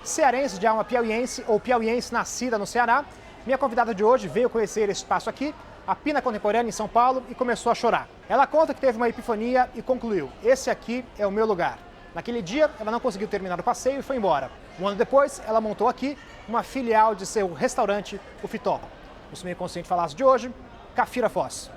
cearense de alma piauiense ou piauiense nascida no Ceará, minha convidada de hoje veio conhecer esse espaço aqui, a Pina Contemporânea, em São Paulo, e começou a chorar. Ela conta que teve uma epifania e concluiu: esse aqui é o meu lugar. Naquele dia, ela não conseguiu terminar o passeio e foi embora. Um ano depois, ela montou aqui uma filial de seu restaurante, o Fitó. No Sumeio Consciente Falasse de hoje, Cafira Foz.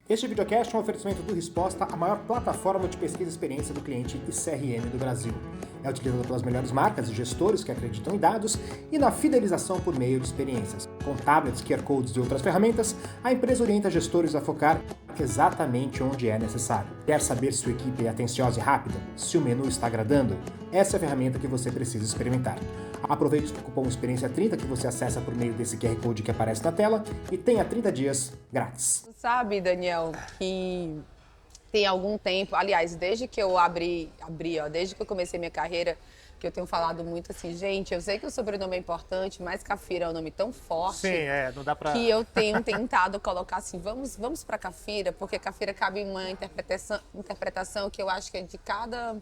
Este videocast é um oferecimento do Resposta, a maior plataforma de pesquisa e experiência do cliente e CRM do Brasil. É utilizada pelas melhores marcas e gestores que acreditam em dados e na fidelização por meio de experiências. Com tablets, QR Codes e outras ferramentas, a empresa orienta gestores a focar exatamente onde é necessário. Quer saber se sua equipe é atenciosa e rápida? Se o menu está agradando? Essa é a ferramenta que você precisa experimentar. Aproveite o cupom Experiência30 que você acessa por meio desse QR Code que aparece na tela e tenha 30 dias grátis. Sabe, Daniel, que tem algum tempo, aliás, desde que eu desde que eu comecei minha carreira, que eu tenho falado muito assim, gente, eu sei que o sobrenome é importante, mas Cafira é um nome tão forte. Sim, não dá pra... Que eu tenho tentado colocar assim, vamos para Cafira, porque Cafira cabe em uma interpretação que eu acho que é de cada...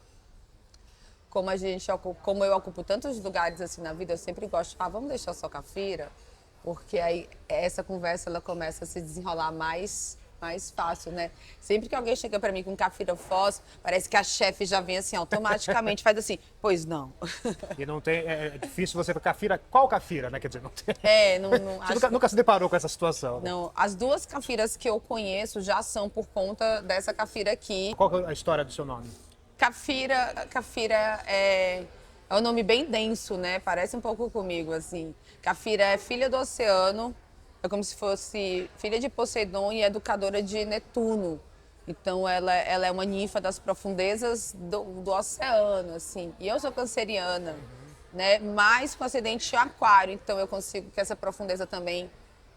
Como eu ocupo tantos lugares assim na vida, eu sempre gosto de falar, vamos deixar só Cafira, porque aí essa conversa ela começa a se desenrolar mais fácil, né? Sempre que alguém chega para mim com Cafira Foz, parece que a chefe já vem assim, automaticamente faz assim, pois não. E não tem, é difícil você Cafira, qual Cafira, né? Quer dizer, não tem... Você nunca se deparou com essa situação, né? Não, as duas Cafiras que eu conheço já são por conta dessa Cafira aqui. Qual é a história do seu nome? Cafira é um nome bem denso, né? Parece um pouco comigo, assim. Cafira é filha do oceano, é como se fosse filha de Poseidon e educadora de Netuno. Então, ela é uma ninfa das profundezas do oceano, assim. E eu sou canceriana, né? Mas com acidente aquário, então eu consigo que essa profundeza também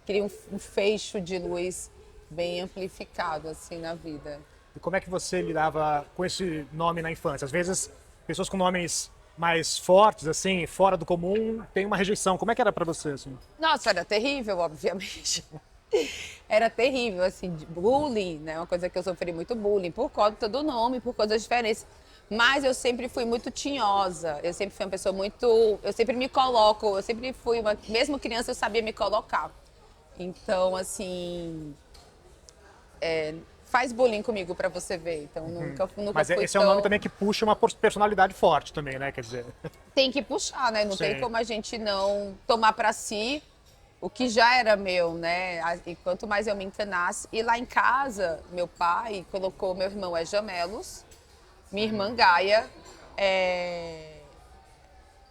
crie um fecho de luz bem amplificado, assim, na vida. E como é que você lidava com esse nome na infância? Às vezes, pessoas com nomes mais fortes, assim, fora do comum, tem uma rejeição. Como é que era pra você, assim? Nossa, era terrível, obviamente. Era terrível, assim, de bullying, né? Uma coisa que eu sofri muito bullying, por conta do nome, por causa das diferenças. Mas eu sempre fui muito tinhosa, eu sempre fui uma pessoa muito... Eu sempre me coloco, eu sempre fui uma... Mesmo criança, eu sabia me colocar. Então, assim... Faz bullying comigo pra você ver, então nunca Mas fui esse é um nome também que puxa uma personalidade forte também, né? Quer dizer... Tem que puxar, né? Não Sim. tem como a gente não tomar pra si o que já era meu, né? E quanto mais eu me encanasse. E lá em casa, meu pai colocou meu irmão Jamelos, minha irmã Gaia,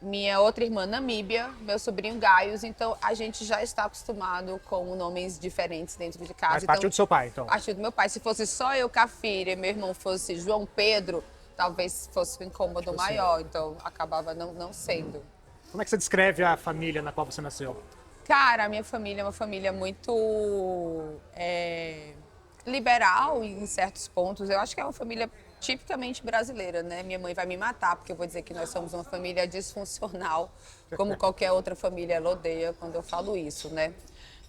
minha outra irmã Namíbia, meu sobrinho Gaius. Então, a gente já está acostumado com nomes diferentes dentro de casa. Mas partiu do seu pai, então? Partiu do meu pai. Se fosse só eu, Cafira, e meu irmão fosse João Pedro, talvez fosse um incômodo maior. Então, acabava não sendo. Como é que você descreve a família na qual você nasceu? Cara, a minha família é uma família muito liberal em certos pontos. Eu acho que é uma família tipicamente brasileira, né? Minha mãe vai me matar, porque eu vou dizer que nós somos uma família disfuncional, como qualquer outra família, ela odeia quando eu falo isso, né?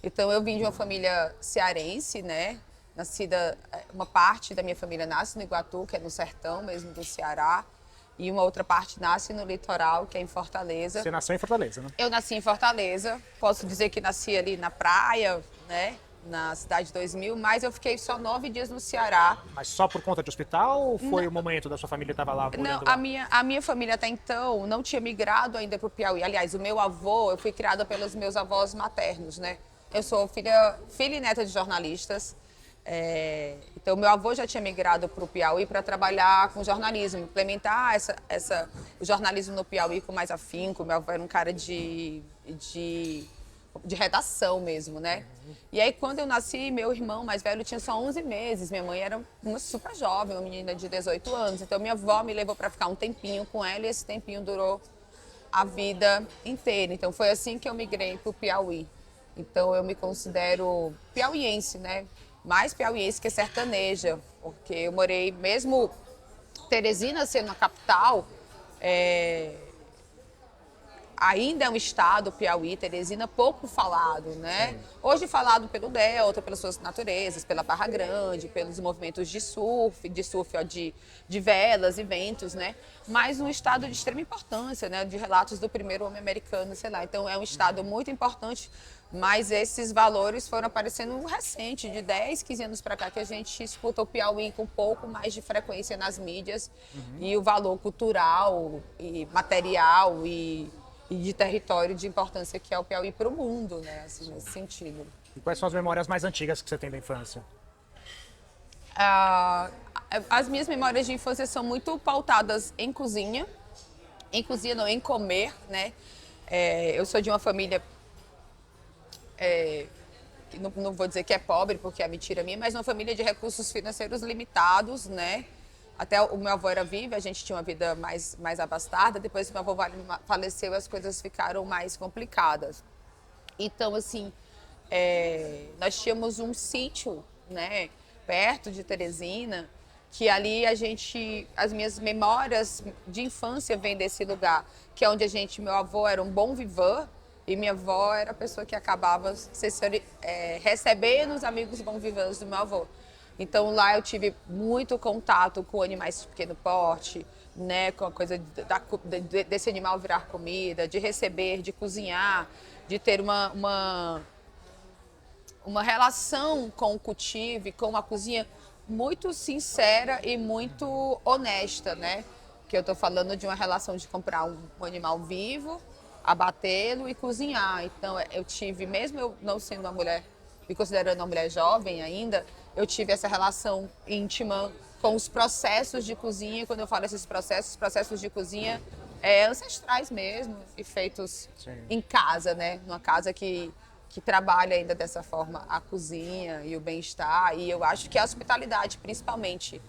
Então, eu vim de uma família cearense, né? Uma parte da minha família nasce no Iguatu, que é no sertão mesmo do Ceará, e uma outra parte nasce no litoral, que é em Fortaleza. Você nasceu em Fortaleza, né? Eu nasci em Fortaleza, posso dizer que nasci ali na praia, né? Na Cidade 2000, mas eu fiquei só 9 dias no Ceará. Mas só por conta de hospital ou foi o momento da sua família estava lá? Não, lá? a minha família até então não tinha migrado ainda para o Piauí. Aliás, o meu avô, eu fui criada pelos meus avós maternos, né? Eu sou filha e neta de jornalistas. Então, meu avô já tinha migrado para o Piauí para trabalhar com jornalismo, implementar o jornalismo no Piauí com mais afinco. Meu avô era um cara de redação mesmo, né? E aí, quando eu nasci, meu irmão mais velho tinha só 11 meses. Minha mãe era uma super jovem, uma menina de 18 anos. Então, minha avó me levou para ficar um tempinho com ela e esse tempinho durou a vida inteira. Então, foi assim que eu migrei para o Piauí. Então, eu me considero piauiense, né? Mais piauiense que sertaneja, porque eu morei, mesmo Teresina sendo a capital, ainda é um estado, Piauí, Teresina, pouco falado, né? Sim. Hoje falado pelo Delta, pelas suas naturezas, pela Barra Grande, pelos movimentos de surf, de velas, eventos, né? Mas um estado de extrema importância, né? De relatos do primeiro homem americano, sei lá. Então é um estado muito importante, mas esses valores foram aparecendo recente, de 10, 15 anos para cá, que a gente escuta o Piauí com um pouco mais de frequência nas mídias, e o valor cultural e material e de território de importância que é o Piauí para o mundo, né? Assim, nesse sentido. E quais são as memórias mais antigas que você tem da infância? As minhas memórias de infância são muito pautadas em cozinha não, em comer, né? Eu sou de uma família, que não vou dizer que é pobre, porque é mentira minha, mas uma família de recursos financeiros limitados, né? Até o meu avô era vivo, a gente tinha uma vida mais abastada. Depois que meu avô faleceu, as coisas ficaram mais complicadas. Então, assim, nós tínhamos um sítio, né, perto de Teresina, que ali as minhas memórias de infância vêm desse lugar, que é onde meu avô era um bom vivant e minha avó era a pessoa que acabava recebendo os amigos bom vivants do meu avô. Então lá eu tive muito contato com animais de pequeno porte, né, com a coisa desse animal virar comida, de receber, de cozinhar, de ter uma relação com o cultivo, com a cozinha muito sincera e muito honesta, né? Que eu estou falando de uma relação de comprar um animal vivo, abatê-lo e cozinhar. Então eu tive, mesmo eu não sendo uma mulher, me considerando uma mulher jovem ainda, eu tive essa relação íntima com os processos de cozinha. E quando eu falo esses processos de cozinha ancestrais mesmo, e feitos em casa, né? Numa casa que trabalha ainda dessa forma a cozinha e o bem-estar. E eu acho que a hospitalidade, principalmente.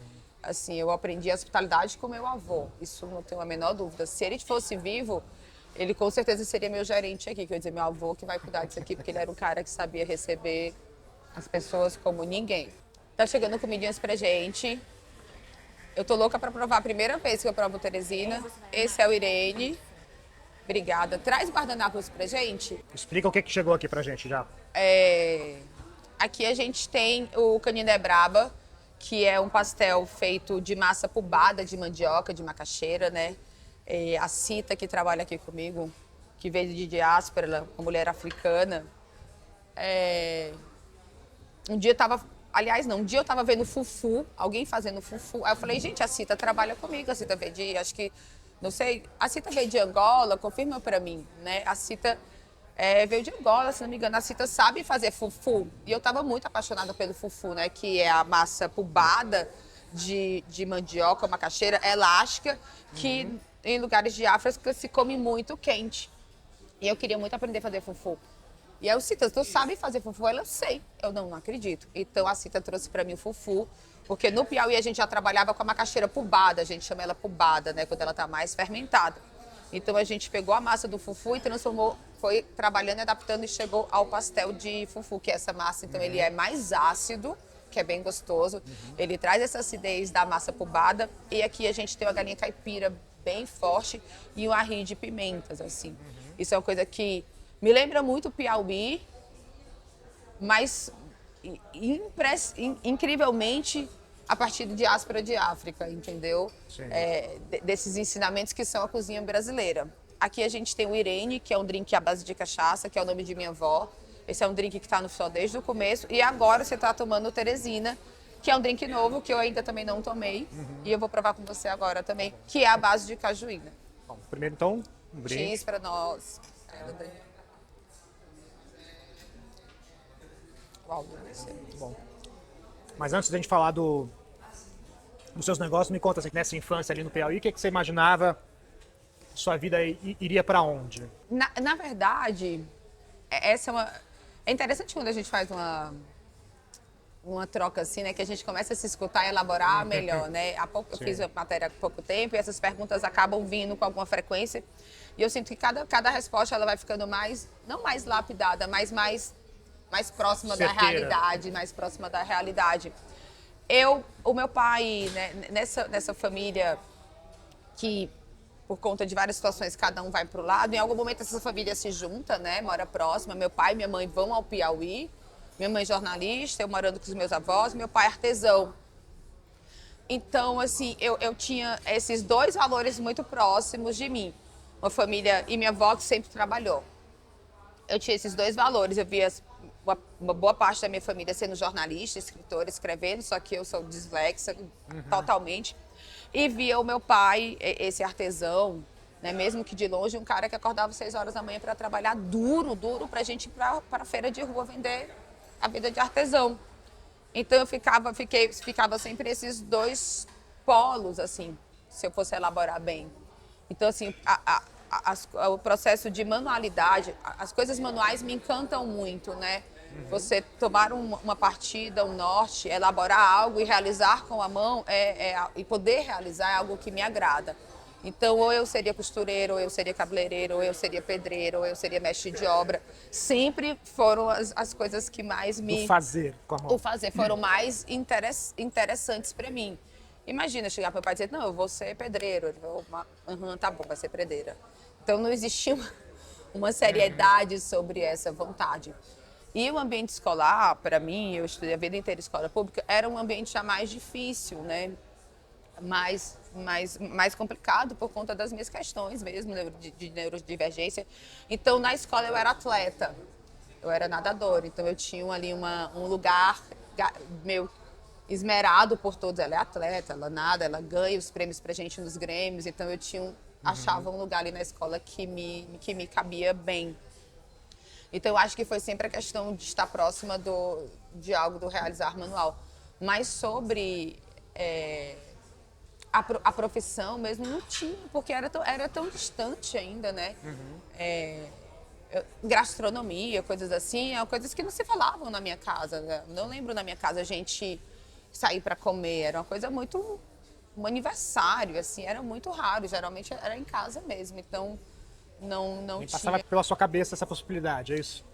Assim, eu aprendi a hospitalidade com meu avô, isso não tenho a menor dúvida. Se ele fosse vivo, ele com certeza seria meu gerente aqui, que eu ia dizer, meu avô que vai cuidar disso aqui, porque ele era um cara que sabia receber as pessoas como ninguém. Tá chegando comidinhas pra gente. Eu tô louca pra provar a primeira vez que eu provo Teresina. Esse é o Irene. Obrigada. Traz guardanapos pra gente. Explica o que chegou aqui pra gente já. Aqui a gente tem o Canindé Braba, que é um pastel feito de massa pubada de mandioca, de macaxeira, né? A Cita, que trabalha aqui comigo, que veio de diáspora, uma mulher africana. Um dia eu tava vendo fufu, alguém fazendo fufu. Aí eu falei, gente, a Cita trabalha comigo, a Cita veio não sei, a Cita veio de Angola, confirma pra mim, né? A Cita veio de Angola, se não me engano, a Cita sabe fazer fufu. E eu tava muito apaixonada pelo fufu, né? Que é a massa pubada de mandioca, macaxeira, elástica, que em lugares de África se come muito quente. E eu queria muito aprender a fazer fufu. E aí o Cita, tu sabe fazer fufu? Ela, sei. Eu não acredito. Então a Cita trouxe pra mim o fufu, porque no Piauí a gente já trabalhava com a macaxeira pubada, a gente chama ela pubada, né? Quando ela tá mais fermentada. Então a gente pegou a massa do fufu e transformou, foi trabalhando e adaptando e chegou ao pastel de fufu, que é essa massa. Então ele é mais ácido, que é bem gostoso. Ele traz essa acidez da massa pubada. E aqui a gente tem uma galinha caipira bem forte e um arri de pimentas, assim. Isso é uma coisa que me lembra muito o Piauí, mas incrivelmente a partir de diáspora de África, entendeu? Desses ensinamentos que são a cozinha brasileira. Aqui a gente tem o Irene, que é um drink à base de cachaça, que é o nome de minha avó. Esse é um drink que está no sol desde o começo. E agora você está tomando o Teresina, que é um drink novo, que eu ainda também não tomei. E eu vou provar com você agora também, que é a base de cajuína. Bom, primeiro então, um brinde. Cheers para nós. Uau, muito bom. Mas antes da gente falar dos seus negócios, me conta assim, nessa infância ali no Piauí, o que você imaginava? Sua vida iria para onde? Na verdade, é interessante quando a gente faz uma troca assim, né? Que a gente começa a se escutar e elaborar melhor, né? Eu fiz a matéria há pouco tempo e essas perguntas acabam vindo com alguma frequência. E eu sinto que cada resposta ela vai ficando não mais lapidada, mas mais próxima da realidade, mais próxima da realidade. O meu pai, né, nessa família que, por conta de várias situações, cada um vai para o lado, em algum momento essa família se junta, né, mora próxima, meu pai e minha mãe vão ao Piauí, minha mãe jornalista, eu morando com os meus avós, meu pai artesão. Então, assim, eu tinha esses dois valores muito próximos de mim. Uma família, e minha avó que sempre trabalhou. Eu tinha esses dois valores, eu via uma boa parte da minha família sendo jornalista, escritora, escrevendo, só que eu sou dislexa totalmente. E via o meu pai, esse artesão, né, mesmo que de longe, um cara que acordava 6 horas da manhã para trabalhar duro pra gente ir para a feira de rua vender a vida de artesão. Então eu ficava sempre esses dois polos, assim, se eu fosse elaborar bem. Então, assim, o processo de manualidade, as coisas manuais me encantam muito, né? Você tomar uma partida, um norte, elaborar algo e realizar com a mão e poder realizar é algo que me agrada. Então, ou eu seria costureiro, ou eu seria cabeleireiro, ou eu seria pedreiro, ou eu seria mestre de obra. Sempre foram as coisas que mais me... O fazer com a mão. O fazer foram mais interessantes para mim. Imagina chegar para o meu pai e dizer, não, eu vou ser pedreiro. Ele falou, tá bom, vai ser pedreira. Então, não existia uma seriedade sobre essa vontade. E o ambiente escolar, para mim, eu estudei a vida inteira em escola pública, era um ambiente já mais difícil, né? Mais complicado por conta das minhas questões mesmo, de neurodivergência. Então, na escola, eu era atleta, eu era nadadora, então eu tinha ali um lugar meu esmerado por todos. Ela é atleta, ela nada, ela ganha os prêmios pra gente nos grêmios, então eu achava um lugar ali na escola que me cabia bem. Então, eu acho que foi sempre a questão de estar próxima de algo do realizar manual. Mas sobre a profissão mesmo, não tinha, porque era tão distante ainda, né? Gastronomia, coisas assim, coisas que não se falavam na minha casa, né? Não lembro na minha casa a gente sair para comer, era uma coisa muito... Um aniversário, assim, era muito raro, geralmente era em casa mesmo, então... Não Nem tinha. passava pela sua cabeça essa possibilidade, é isso?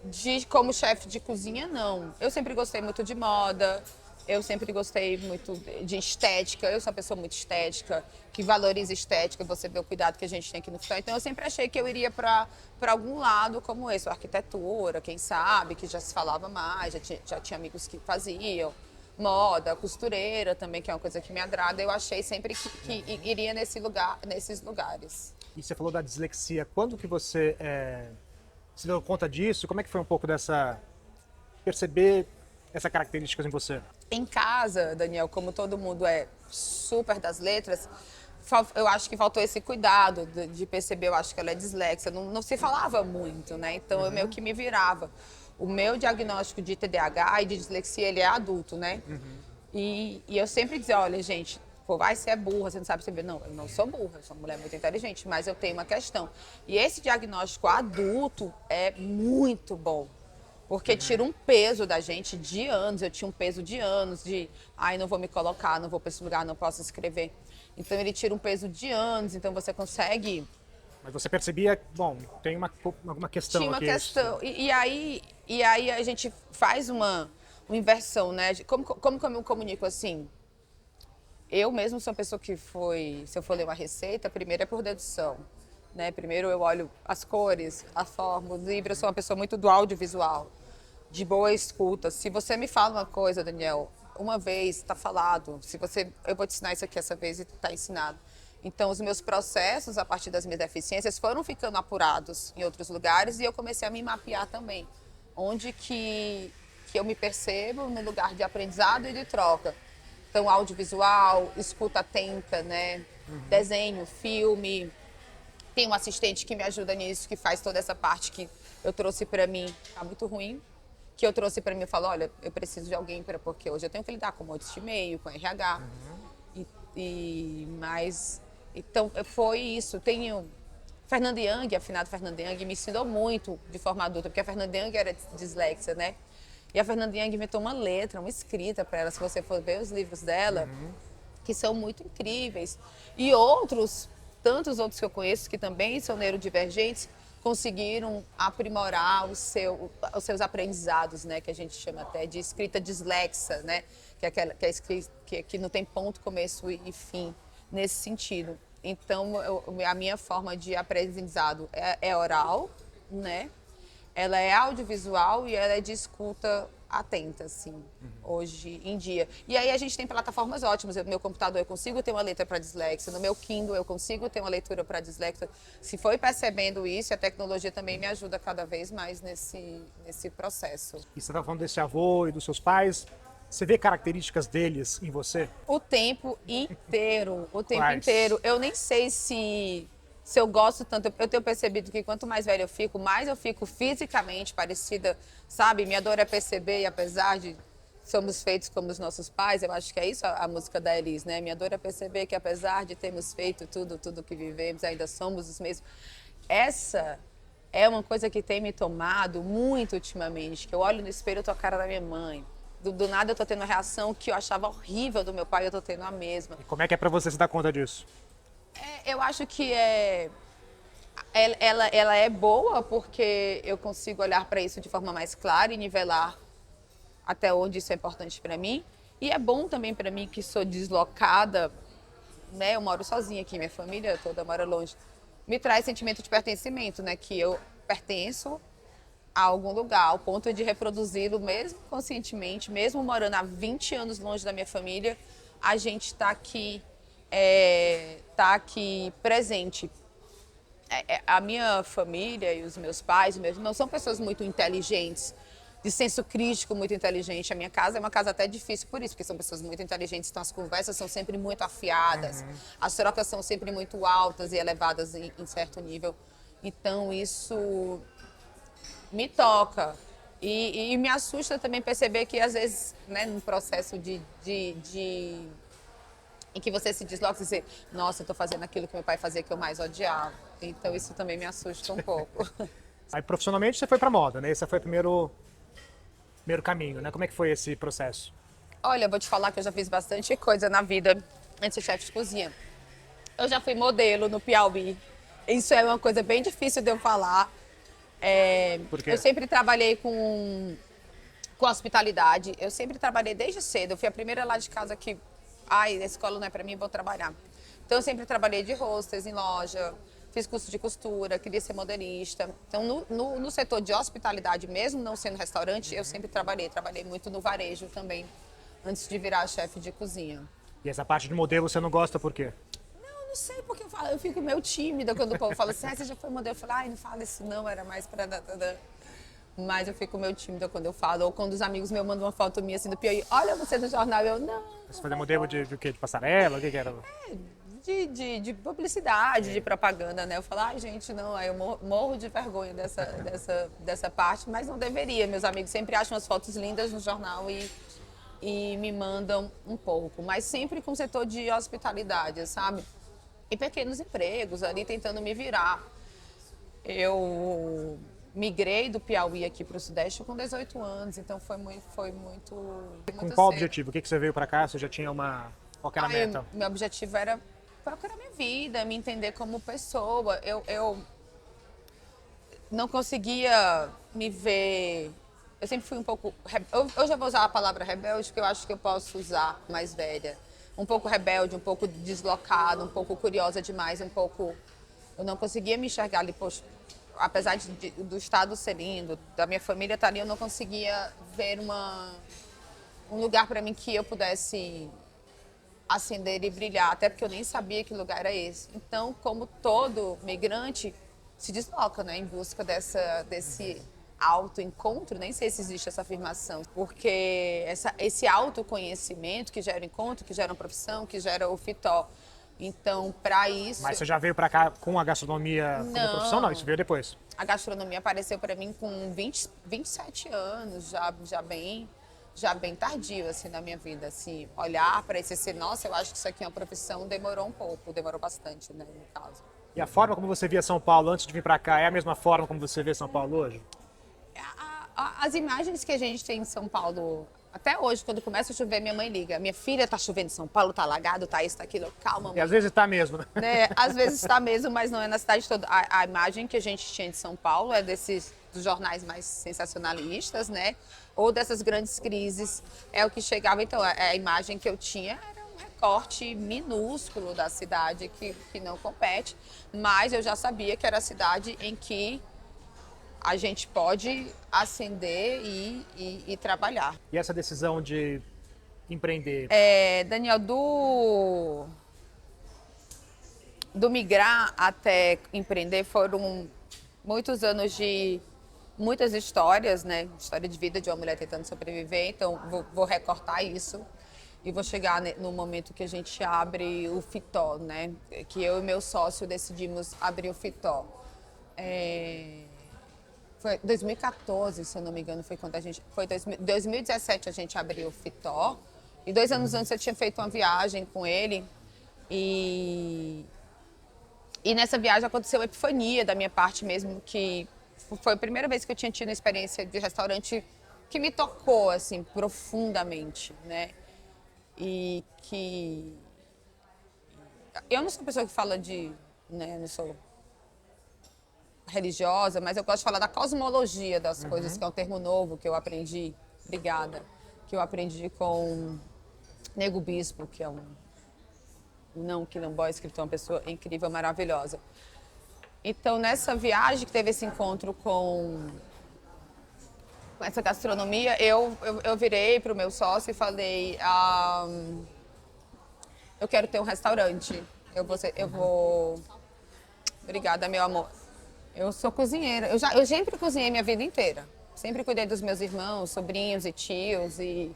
Como chefe de cozinha, não. Eu sempre gostei muito de moda, eu sempre gostei muito de estética. Eu sou uma pessoa muito estética, que valoriza estética, você vê o cuidado que a gente tem aqui no hospital. Então, eu sempre achei que eu iria para algum lado como esse, arquitetura, quem sabe, que já se falava mais, já tinha amigos que faziam. Moda, costureira também, que é uma coisa que me agrada. Eu achei sempre que iria nesses lugares. E você falou da dislexia. Quando que você se deu conta disso? Como é que foi um pouco perceber essa característica em você? Em casa, Daniel, como todo mundo é super das letras, eu acho que faltou esse cuidado de perceber, eu acho que ela é dislexa. Não se falava muito, né? Então eu meio que me virava. O meu diagnóstico de TDAH e de dislexia, ele é adulto, né? E eu sempre dizia, olha, gente, pô, vai, você é burra, você não sabe perceber. Não, eu não sou burra, eu sou uma mulher muito inteligente, mas eu tenho uma questão. E esse diagnóstico adulto é muito bom, porque tira um peso da gente de anos. Eu tinha um peso de anos, não vou me colocar, não vou para esse lugar, não posso escrever. Então, ele tira um peso de anos, então você consegue... Mas você percebia, bom, tem alguma questão Tinha uma aqui. questão. E aí a gente faz uma inversão, né? Como que eu me comunico assim? Eu mesmo sou uma pessoa que se eu for ler uma receita, primeiro é por dedução, né? Primeiro eu olho as cores, a forma, os livros. Eu sou uma pessoa muito do audiovisual, de boa escuta. Se você me fala uma coisa, Daniel, uma vez está falado. Eu vou te ensinar isso aqui essa vez e está ensinado. Então, os meus processos, a partir das minhas deficiências, foram ficando apurados em outros lugares e eu comecei a me mapear também. Onde que eu me percebo no lugar de aprendizado e de troca. Então, audiovisual, escuta atenta, né? Desenho, filme. Tem um assistente que me ajuda nisso, que faz toda essa parte que eu trouxe para mim. Tá muito ruim. Que eu trouxe para mim e falou, olha, eu preciso de alguém porque hoje eu tenho que lidar com um monte de e-mail, com RH. Mas... Então, foi isso. Tenho Fernanda Young, afinado Fernanda Young, me ensinou muito de forma adulta, porque a Fernanda Young era dislexa, né? E a Fernanda Young inventou uma letra, uma escrita para ela, se você for ver os livros dela, que são muito incríveis. E tantos outros que eu conheço, que também são neurodivergentes, conseguiram aprimorar os seus aprendizados, né? Que a gente chama até de escrita dislexa, né? Que que não tem ponto, começo e fim nesse sentido. Então, a minha forma de aprendizado é oral, né? Ela é audiovisual e ela é de escuta atenta, assim, hoje em dia. E aí a gente tem plataformas ótimas. No meu computador eu consigo ter uma letra para dislexia, no meu Kindle eu consigo ter uma leitura para dislexia. Se foi percebendo isso, a tecnologia também me ajuda cada vez mais nesse processo. E você estava falando desse avô e dos seus pais. Você vê características deles em você? O tempo inteiro, o tempo Quais? inteiro. Eu nem sei se eu gosto tanto. Eu tenho percebido que quanto mais velha eu fico, mais eu fico fisicamente parecida, sabe? Minha dor é perceber, e apesar de somos feitos como os nossos pais, eu acho que é isso a música da Elis, né? Minha dor é perceber que apesar de termos feito tudo que vivemos, ainda somos os mesmos. Essa é uma coisa que tem me tomado muito ultimamente, que eu olho no espelho e tô a cara da minha mãe. Do nada eu tô tendo uma reação que eu achava horrível do meu pai, eu tô tendo a mesma. E como é que é pra você se dar conta disso? Eu acho que ela é boa porque eu consigo olhar para isso de forma mais clara e nivelar até onde isso é importante para mim. E é bom também para mim que sou deslocada, né? Eu moro sozinha aqui, minha família toda mora longe. Me traz sentimento de pertencimento, né? Que eu pertenço a algum lugar, ao ponto de reproduzi-lo mesmo conscientemente, mesmo morando há 20 anos longe da minha família, a gente está aqui presente. A minha família e os meus pais, meus irmãos, são pessoas muito inteligentes, de senso crítico muito inteligente. A minha casa é uma casa até difícil por isso, porque são pessoas muito inteligentes, então as conversas são sempre muito afiadas, as trocas são sempre muito altas e elevadas em certo nível. Então isso me toca e me assusta também perceber que às vezes, né, num processo em que você se desloca e dizer, nossa, eu tô fazendo aquilo que meu pai fazia que eu mais odiava. Então isso também me assusta um pouco. Aí profissionalmente você foi pra moda, né? Esse foi o primeiro caminho, né? Como é que foi esse processo? Olha, eu vou te falar que eu já fiz bastante coisa na vida antes de ser chefe de cozinha. Eu já fui modelo no Piauí. Isso é uma coisa bem difícil de eu falar. Por quê? Eu sempre trabalhei com hospitalidade. Eu sempre trabalhei desde cedo. Eu fui a primeira lá de casa que, a escola não é pra mim, vou trabalhar. Então eu sempre trabalhei de hostess em loja, fiz curso de costura, queria ser modelista. Então no setor de hospitalidade, mesmo não sendo restaurante, eu sempre trabalhei muito no varejo também, antes de virar chefe de cozinha. E essa parte de modelo você não gosta por quê? Não sei porque eu fico meio tímida quando o povo fala assim, você já foi modelo? Eu falo, não fala isso não, era mais pra... Mas eu fico meio tímida quando eu falo, ou quando os amigos meus mandam uma foto minha assim do Piauí, olha você no jornal, eu não. Você fazia modelo de quê? De passarela? O que era? De publicidade, de propaganda, né? Eu falo, gente, não, aí eu morro de vergonha dessa parte, mas não deveria. Meus amigos sempre acham as fotos lindas no jornal e me mandam um pouco, mas sempre com o setor de hospitalidade, sabe? E pequenos empregos ali tentando me virar. Eu migrei do Piauí aqui para o Sudeste com 18 anos, então foi muito Com qual cedo. objetivo? O que você veio pra cá? Você já tinha qual que era a meta? Meu objetivo era procurar minha vida, me entender como pessoa. Eu não conseguia me ver... Eu sempre fui um pouco... Eu já vou usar a palavra rebelde, porque eu acho que eu posso usar mais velha. Um pouco rebelde, um pouco deslocada, um pouco curiosa demais, um pouco... Eu não conseguia me enxergar ali, poxa, apesar do estado ser lindo, da minha família estar ali, eu não conseguia ver um lugar para mim que eu pudesse acender e brilhar, até porque eu nem sabia que lugar era esse. Então, como todo migrante, se desloca, né, em busca desse autoencontro, nem sei se existe essa afirmação, porque esse autoconhecimento que gera encontro, que gera uma profissão, que gera o fitó. Então, para isso... Mas você já veio pra cá com a gastronomia como profissão? Não, isso veio depois. A gastronomia apareceu para mim com 27 anos, já bem tardio, assim, na minha vida, assim, olhar para isso e dizer, nossa, eu acho que isso aqui é uma profissão, demorou bastante, né, no caso. E a forma como você via São Paulo antes de vir pra cá é a mesma forma como você vê São Paulo hoje? As imagens que a gente tem em São Paulo Até hoje, quando começa a chover, minha mãe liga. Minha filha, tá chovendo em São Paulo, tá alagado, tá isso, tá aquilo. Calma, mãe. E às vezes tá mesmo, né? Né? Às vezes está mesmo, mas não é na cidade toda. A imagem que a gente tinha de São Paulo é dos jornais mais sensacionalistas, né? Ou dessas grandes crises. É o que chegava. Então, a imagem que eu tinha era um recorte minúsculo da cidade que não compete, mas eu já sabia que era a cidade em que a gente pode ascender e trabalhar. E essa decisão de empreender? Daniel, do migrar até empreender foram muitos anos de muitas histórias, né? História de vida de uma mulher tentando sobreviver. Então, vou recortar isso e vou chegar no momento que a gente abre o Fitó, né? Que eu e meu sócio decidimos abrir o Fitó. Foi 2014, se eu não me engano, foi quando a gente... Foi 2017 a gente abriu o Fitó. E 2 anos antes eu tinha feito uma viagem com ele. E nessa viagem aconteceu uma epifania da minha parte mesmo, que foi a primeira vez que eu tinha tido uma experiência de restaurante que me tocou, assim, profundamente, né? E que... Eu não sou uma pessoa que fala né, eu não sou religiosa, mas eu gosto de falar da cosmologia das coisas, que é um termo novo que eu aprendi, obrigada, que eu aprendi com Nego Bispo, que é um não quilomboy, escritor, uma pessoa incrível, maravilhosa. Então, nessa viagem que teve esse encontro com essa gastronomia, eu virei para o meu sócio e falei, eu quero ter um restaurante. Eu vou... Obrigada, meu amor. Eu sou cozinheira. Eu sempre cozinhei minha vida inteira. Sempre cuidei dos meus irmãos, sobrinhos e tios e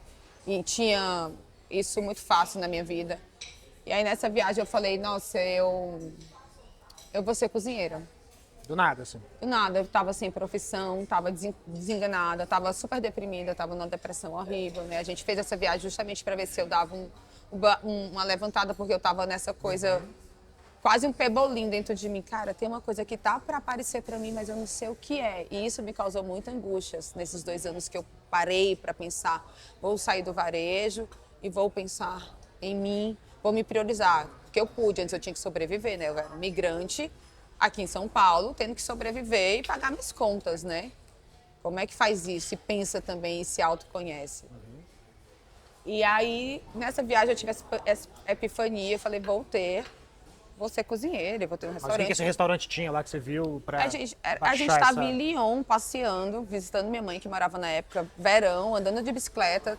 tinha isso muito fácil na minha vida. E aí nessa viagem eu falei, nossa, eu vou ser cozinheira. Do nada, assim? Do nada, eu estava sem profissão, estava desenganada, estava super deprimida, estava numa depressão horrível, né? A gente fez essa viagem justamente para ver se eu dava uma levantada, porque eu estava nessa coisa, quase um pebolim dentro de mim. Cara, tem uma coisa que tá para aparecer para mim, mas eu não sei o que é. E isso me causou muita angústia nesses 2 anos que eu parei para pensar, vou sair do varejo e vou pensar em mim, vou me priorizar. Porque eu pude, antes eu tinha que sobreviver, né? Eu era migrante aqui em São Paulo, tendo que sobreviver e pagar minhas contas, né? Como é que faz isso? E pensa também e se autoconhece. E aí, nessa viagem, eu tive essa epifania. Eu falei, vou ser cozinheira, vou ter um restaurante. Mas o que esse restaurante tinha lá que você viu pra A gente estava em Lyon, passeando, visitando minha mãe, que morava na época, verão, andando de bicicleta,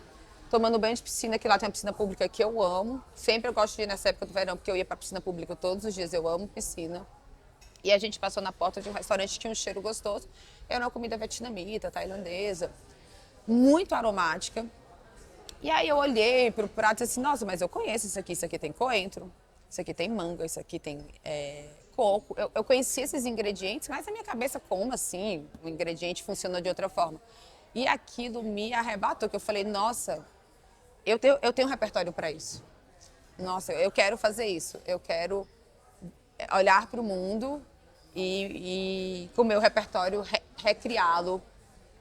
tomando banho de piscina, que lá tem uma piscina pública que eu amo. Sempre eu gosto de ir nessa época do verão, porque eu ia pra piscina pública todos os dias, eu amo piscina. E a gente passou na porta de um restaurante que tinha um cheiro gostoso. Era uma comida vietnamita, tailandesa, muito aromática. E aí eu olhei pro prato e disse assim, nossa, mas eu conheço isso aqui tem coentro, isso aqui tem manga, isso aqui tem coco. Eu conhecia esses ingredientes, mas na minha cabeça, como assim? O ingrediente funcionou de outra forma. E aquilo me arrebatou, que eu falei, nossa, eu tenho um repertório para isso. Nossa, eu quero fazer isso, eu quero olhar para o mundo e com o meu repertório recriá-lo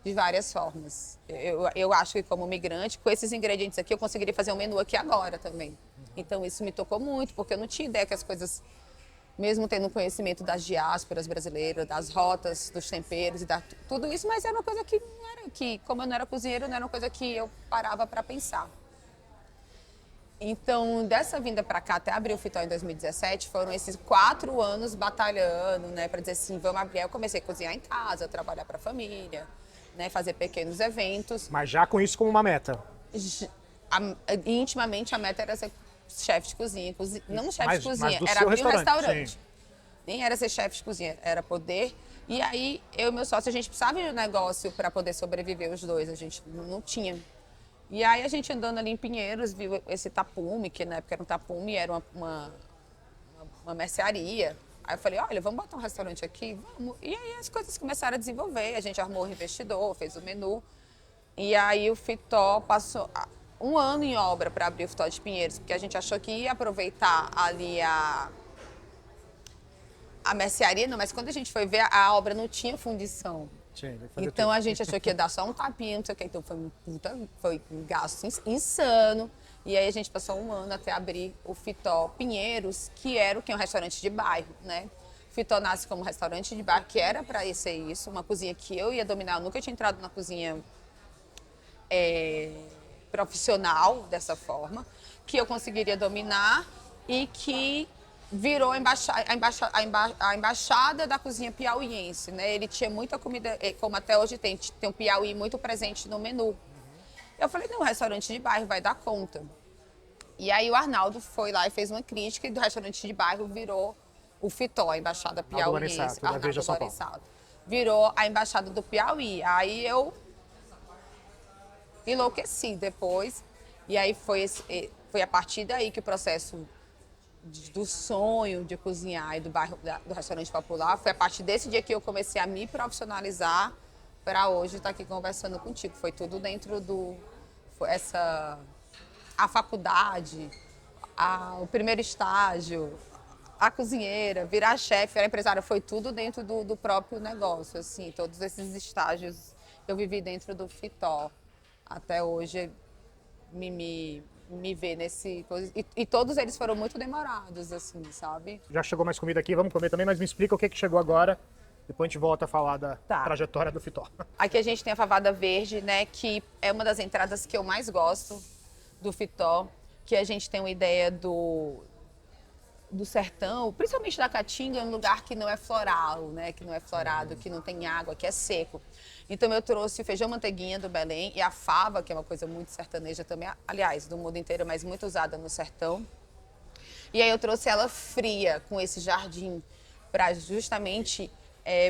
de várias formas. Eu acho que como migrante, com esses ingredientes aqui, eu conseguiria fazer um menu aqui agora também. Então isso me tocou muito, porque eu não tinha ideia que as coisas, mesmo tendo conhecimento das diásporas brasileiras, das rotas, dos temperos e tudo isso, mas era uma coisa que não era que, como eu não era cozinheira, não era uma coisa que eu parava para pensar. Então, dessa vinda para cá até abrir o Fitó em 2017, foram esses 4 anos batalhando, né, para dizer assim, vamos abrir. Eu comecei a cozinhar em casa, trabalhar para a família, né, fazer pequenos eventos. Mas já com isso como uma meta? Intimamente, a meta era ser chefe de cozinha. Não chefe de cozinha, mas era abrir um restaurante. Sim. Nem era ser chefe de cozinha, era poder. E aí, eu e meu sócio, a gente precisava de um negócio para poder sobreviver os dois, a gente não tinha. E aí a gente andando ali em Pinheiros, viu esse tapume, que na época era um tapume, era uma mercearia. Aí eu falei, olha, vamos botar um restaurante aqui? Vamos. E aí as coisas começaram a desenvolver, a gente armou o investidor, fez o menu. E aí o Fitó passou 1 ano em obra para abrir o Fitó de Pinheiros, porque a gente achou que ia aproveitar ali a mercearia, não, mas quando a gente foi ver, a obra não tinha fundição. Sim, vai fazer Então tudo. a gente achou que ia dar só um tapinha, não sei o que, então foi um gasto insano. E aí a gente passou um ano até abrir o Fitó Pinheiros, que era o que é um restaurante de bairro, né? O Fitó nasce como restaurante de bairro, que era para ser isso, uma cozinha que eu ia dominar. Eu nunca tinha entrado na cozinha profissional dessa forma, que eu conseguiria dominar e que virou a embaixada da cozinha piauiense, né? Ele tinha muita comida, como até hoje tem um Piauí muito presente no menu. Eu falei, não, o restaurante de bairro vai dar conta. E aí o Arnaldo foi lá e fez uma crítica e do restaurante de bairro virou o Fitó, a embaixada piauiense. Da Veja São Paulo. Virou a embaixada do Piauí. Aí eu enlouqueci depois. E aí foi a partir daí que o processo do sonho de cozinhar e do bairro do restaurante popular, foi a partir desse dia que eu comecei a me profissionalizar para hoje estar aqui conversando contigo. Foi tudo dentro a faculdade, o primeiro estágio, a cozinheira, virar chefe, virar empresária, foi tudo dentro do próprio negócio, assim, todos esses estágios eu vivi dentro do Fitó. Até hoje me ver nesse coisa. E todos eles foram muito demorados, assim, sabe? Já chegou mais comida aqui, vamos comer também, mas me explica o que chegou agora. Depois a gente volta a falar da trajetória do Fitó. Aqui a gente tem a favada verde, né, que é uma das entradas que eu mais gosto do Fitó, que a gente tem uma ideia do sertão, principalmente da Caatinga, um lugar que não é floral, né, que não é florado, que não tem água, que é seco. Então eu trouxe o feijão manteiguinha do Belém e a fava, que é uma coisa muito sertaneja também, aliás, do mundo inteiro, mas muito usada no sertão. E aí eu trouxe ela fria, com esse jardim, para justamente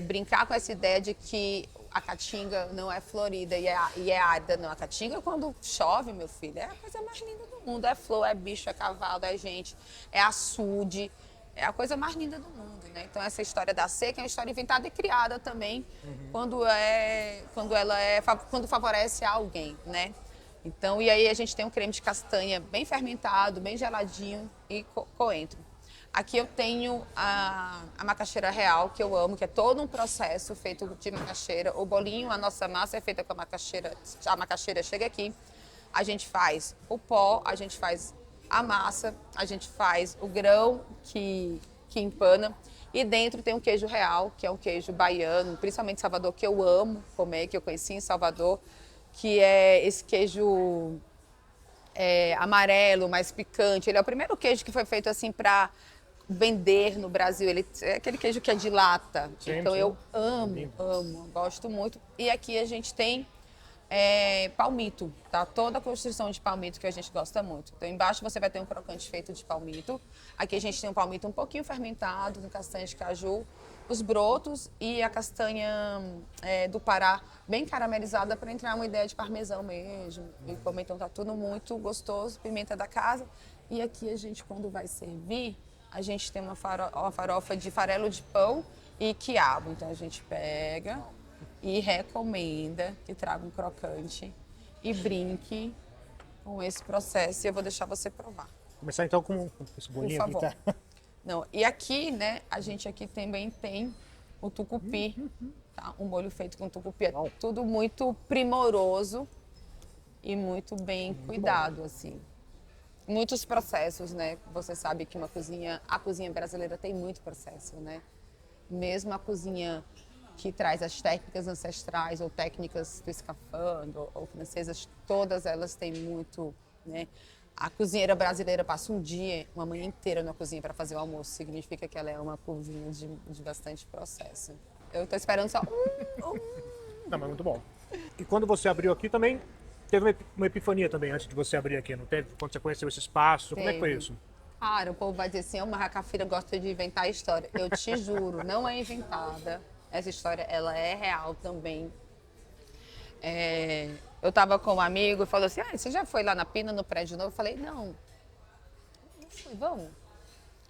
brincar com essa ideia de que a Caatinga não é florida e é árida. Não, a Caatinga, quando chove, meu filho, é a coisa mais linda do mundo. É flor, é bicho, é cavalo, é gente, é açude. É a coisa mais linda do mundo, né? Então essa história da seca é uma história inventada e criada também quando favorece alguém, né? Então, e aí a gente tem um creme de castanha bem fermentado, bem geladinho e coentro. Aqui eu tenho a macaxeira real, que eu amo, que é todo um processo feito de macaxeira. O bolinho, a nossa massa é feita com a macaxeira chega aqui, a gente faz o pó, a gente faz a massa, a gente faz o grão que empana e dentro tem um queijo real, que é um queijo baiano, principalmente em Salvador, que eu amo comer, que eu conheci em Salvador, que é esse queijo amarelo, mais picante. Ele é o primeiro queijo que foi feito assim para vender no Brasil. Ele é aquele queijo que é de lata. Sim, então sim. Eu amo, gosto muito. E aqui a gente tem palmito, tá? Toda a construção de palmito que a gente gosta muito. Então embaixo você vai ter um crocante feito de palmito. Aqui a gente tem um palmito um pouquinho fermentado, com castanha de caju, os brotos e a castanha do Pará bem caramelizada para entrar uma ideia de parmesão mesmo. E como então tá tudo muito gostoso, pimenta da casa. E aqui a gente, quando vai servir, a gente tem uma farofa de farelo de pão e quiabo. Então a gente pega e recomenda que traga um crocante e brinque com esse processo. E eu vou deixar você provar. Começar então com esse bolinho aqui, tá? Não, e aqui, né, a gente aqui também tem o tucupi, tá? Um molho feito com tucupi. É tudo muito primoroso e muito bem cuidado, assim. Muitos processos, né? Você sabe que a cozinha brasileira tem muito processo, né? Mesmo a cozinha que traz as técnicas ancestrais ou técnicas do escafandro ou francesas, todas elas têm muito, né? A cozinheira brasileira passa um dia, uma manhã inteira na cozinha para fazer o almoço. Significa que ela é uma cozinha de bastante processo. Eu estou esperando só Não, mas muito bom. E quando você abriu aqui também, teve uma epifania também antes de você abrir aqui, não teve? Quando você conheceu esse espaço, como é que foi isso? Cara, o povo vai dizer assim, a Cafira gosta de inventar a história. Eu te juro, não é inventada. Essa história, ela é real também. Eu estava com um amigo e falou assim, você já foi lá na Pina, no prédio novo? Eu falei, não fui, vamos.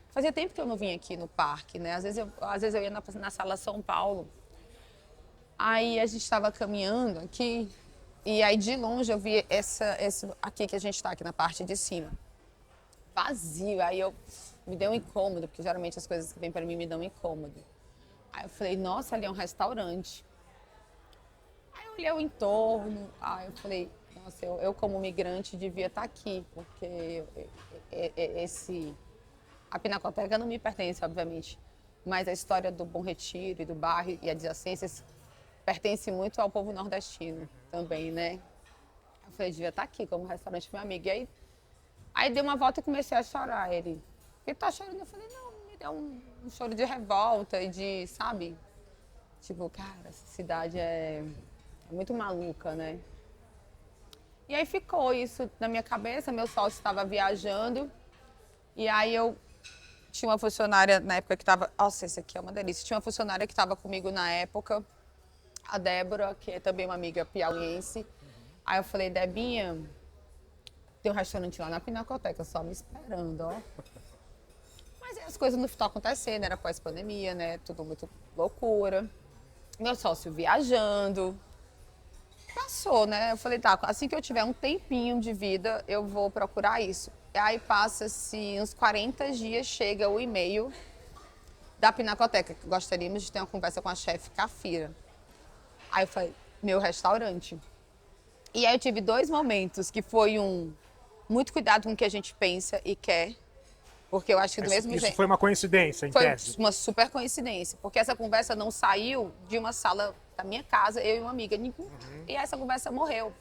Fazia tempo que eu não vinha aqui no parque, né? Às vezes eu ia na Sala São Paulo. Aí a gente estava caminhando aqui e aí de longe eu vi essa aqui que a gente está aqui na parte de cima. Vazio. Aí me deu um incômodo, porque geralmente as coisas que vêm para mim me dão um incômodo. Aí eu falei, nossa, ali é um restaurante. olhei o entorno, eu falei, nossa, eu como migrante devia estar aqui, porque a Pinacoteca não me pertence, obviamente, mas a história do Bom Retiro e do bairro e adjacências pertence muito ao povo nordestino também, né? Eu falei, devia estar aqui como restaurante meu amigo. E aí dei uma volta e comecei a chorar. Ele, por que tá chorando? Eu falei, não, me deu um choro de revolta e de, sabe? Tipo, cara, essa cidade é muito maluca, né? E aí ficou isso na minha cabeça, meu sócio estava viajando, e aí eu tinha uma funcionária na época que estava... Nossa, esse aqui é uma delícia. Tinha uma funcionária que estava comigo na época, a Débora, que é também uma amiga piauiense. Aí eu falei, Debinha, tem um restaurante lá na Pinacoteca, só me esperando, ó. Mas aí as coisas não estão acontecendo, era pós-pandemia, né? Tudo muito loucura. Meu sócio viajando. Passou, né? Eu falei, tá, assim que eu tiver um tempinho de vida, eu vou procurar isso. E aí passa-se uns 40 dias, chega o e-mail da Pinacoteca, que gostaríamos de ter uma conversa com a chefe Cafira. Aí eu falei, meu restaurante. E aí eu tive 2 momentos, que foi muito cuidado com o que a gente pensa e quer, porque eu acho que do mesmo jeito... Isso foi uma coincidência, em Foi tese? uma super coincidência, porque essa conversa não saiu de uma sala da minha casa, eu e uma amiga, e essa conversa morreu.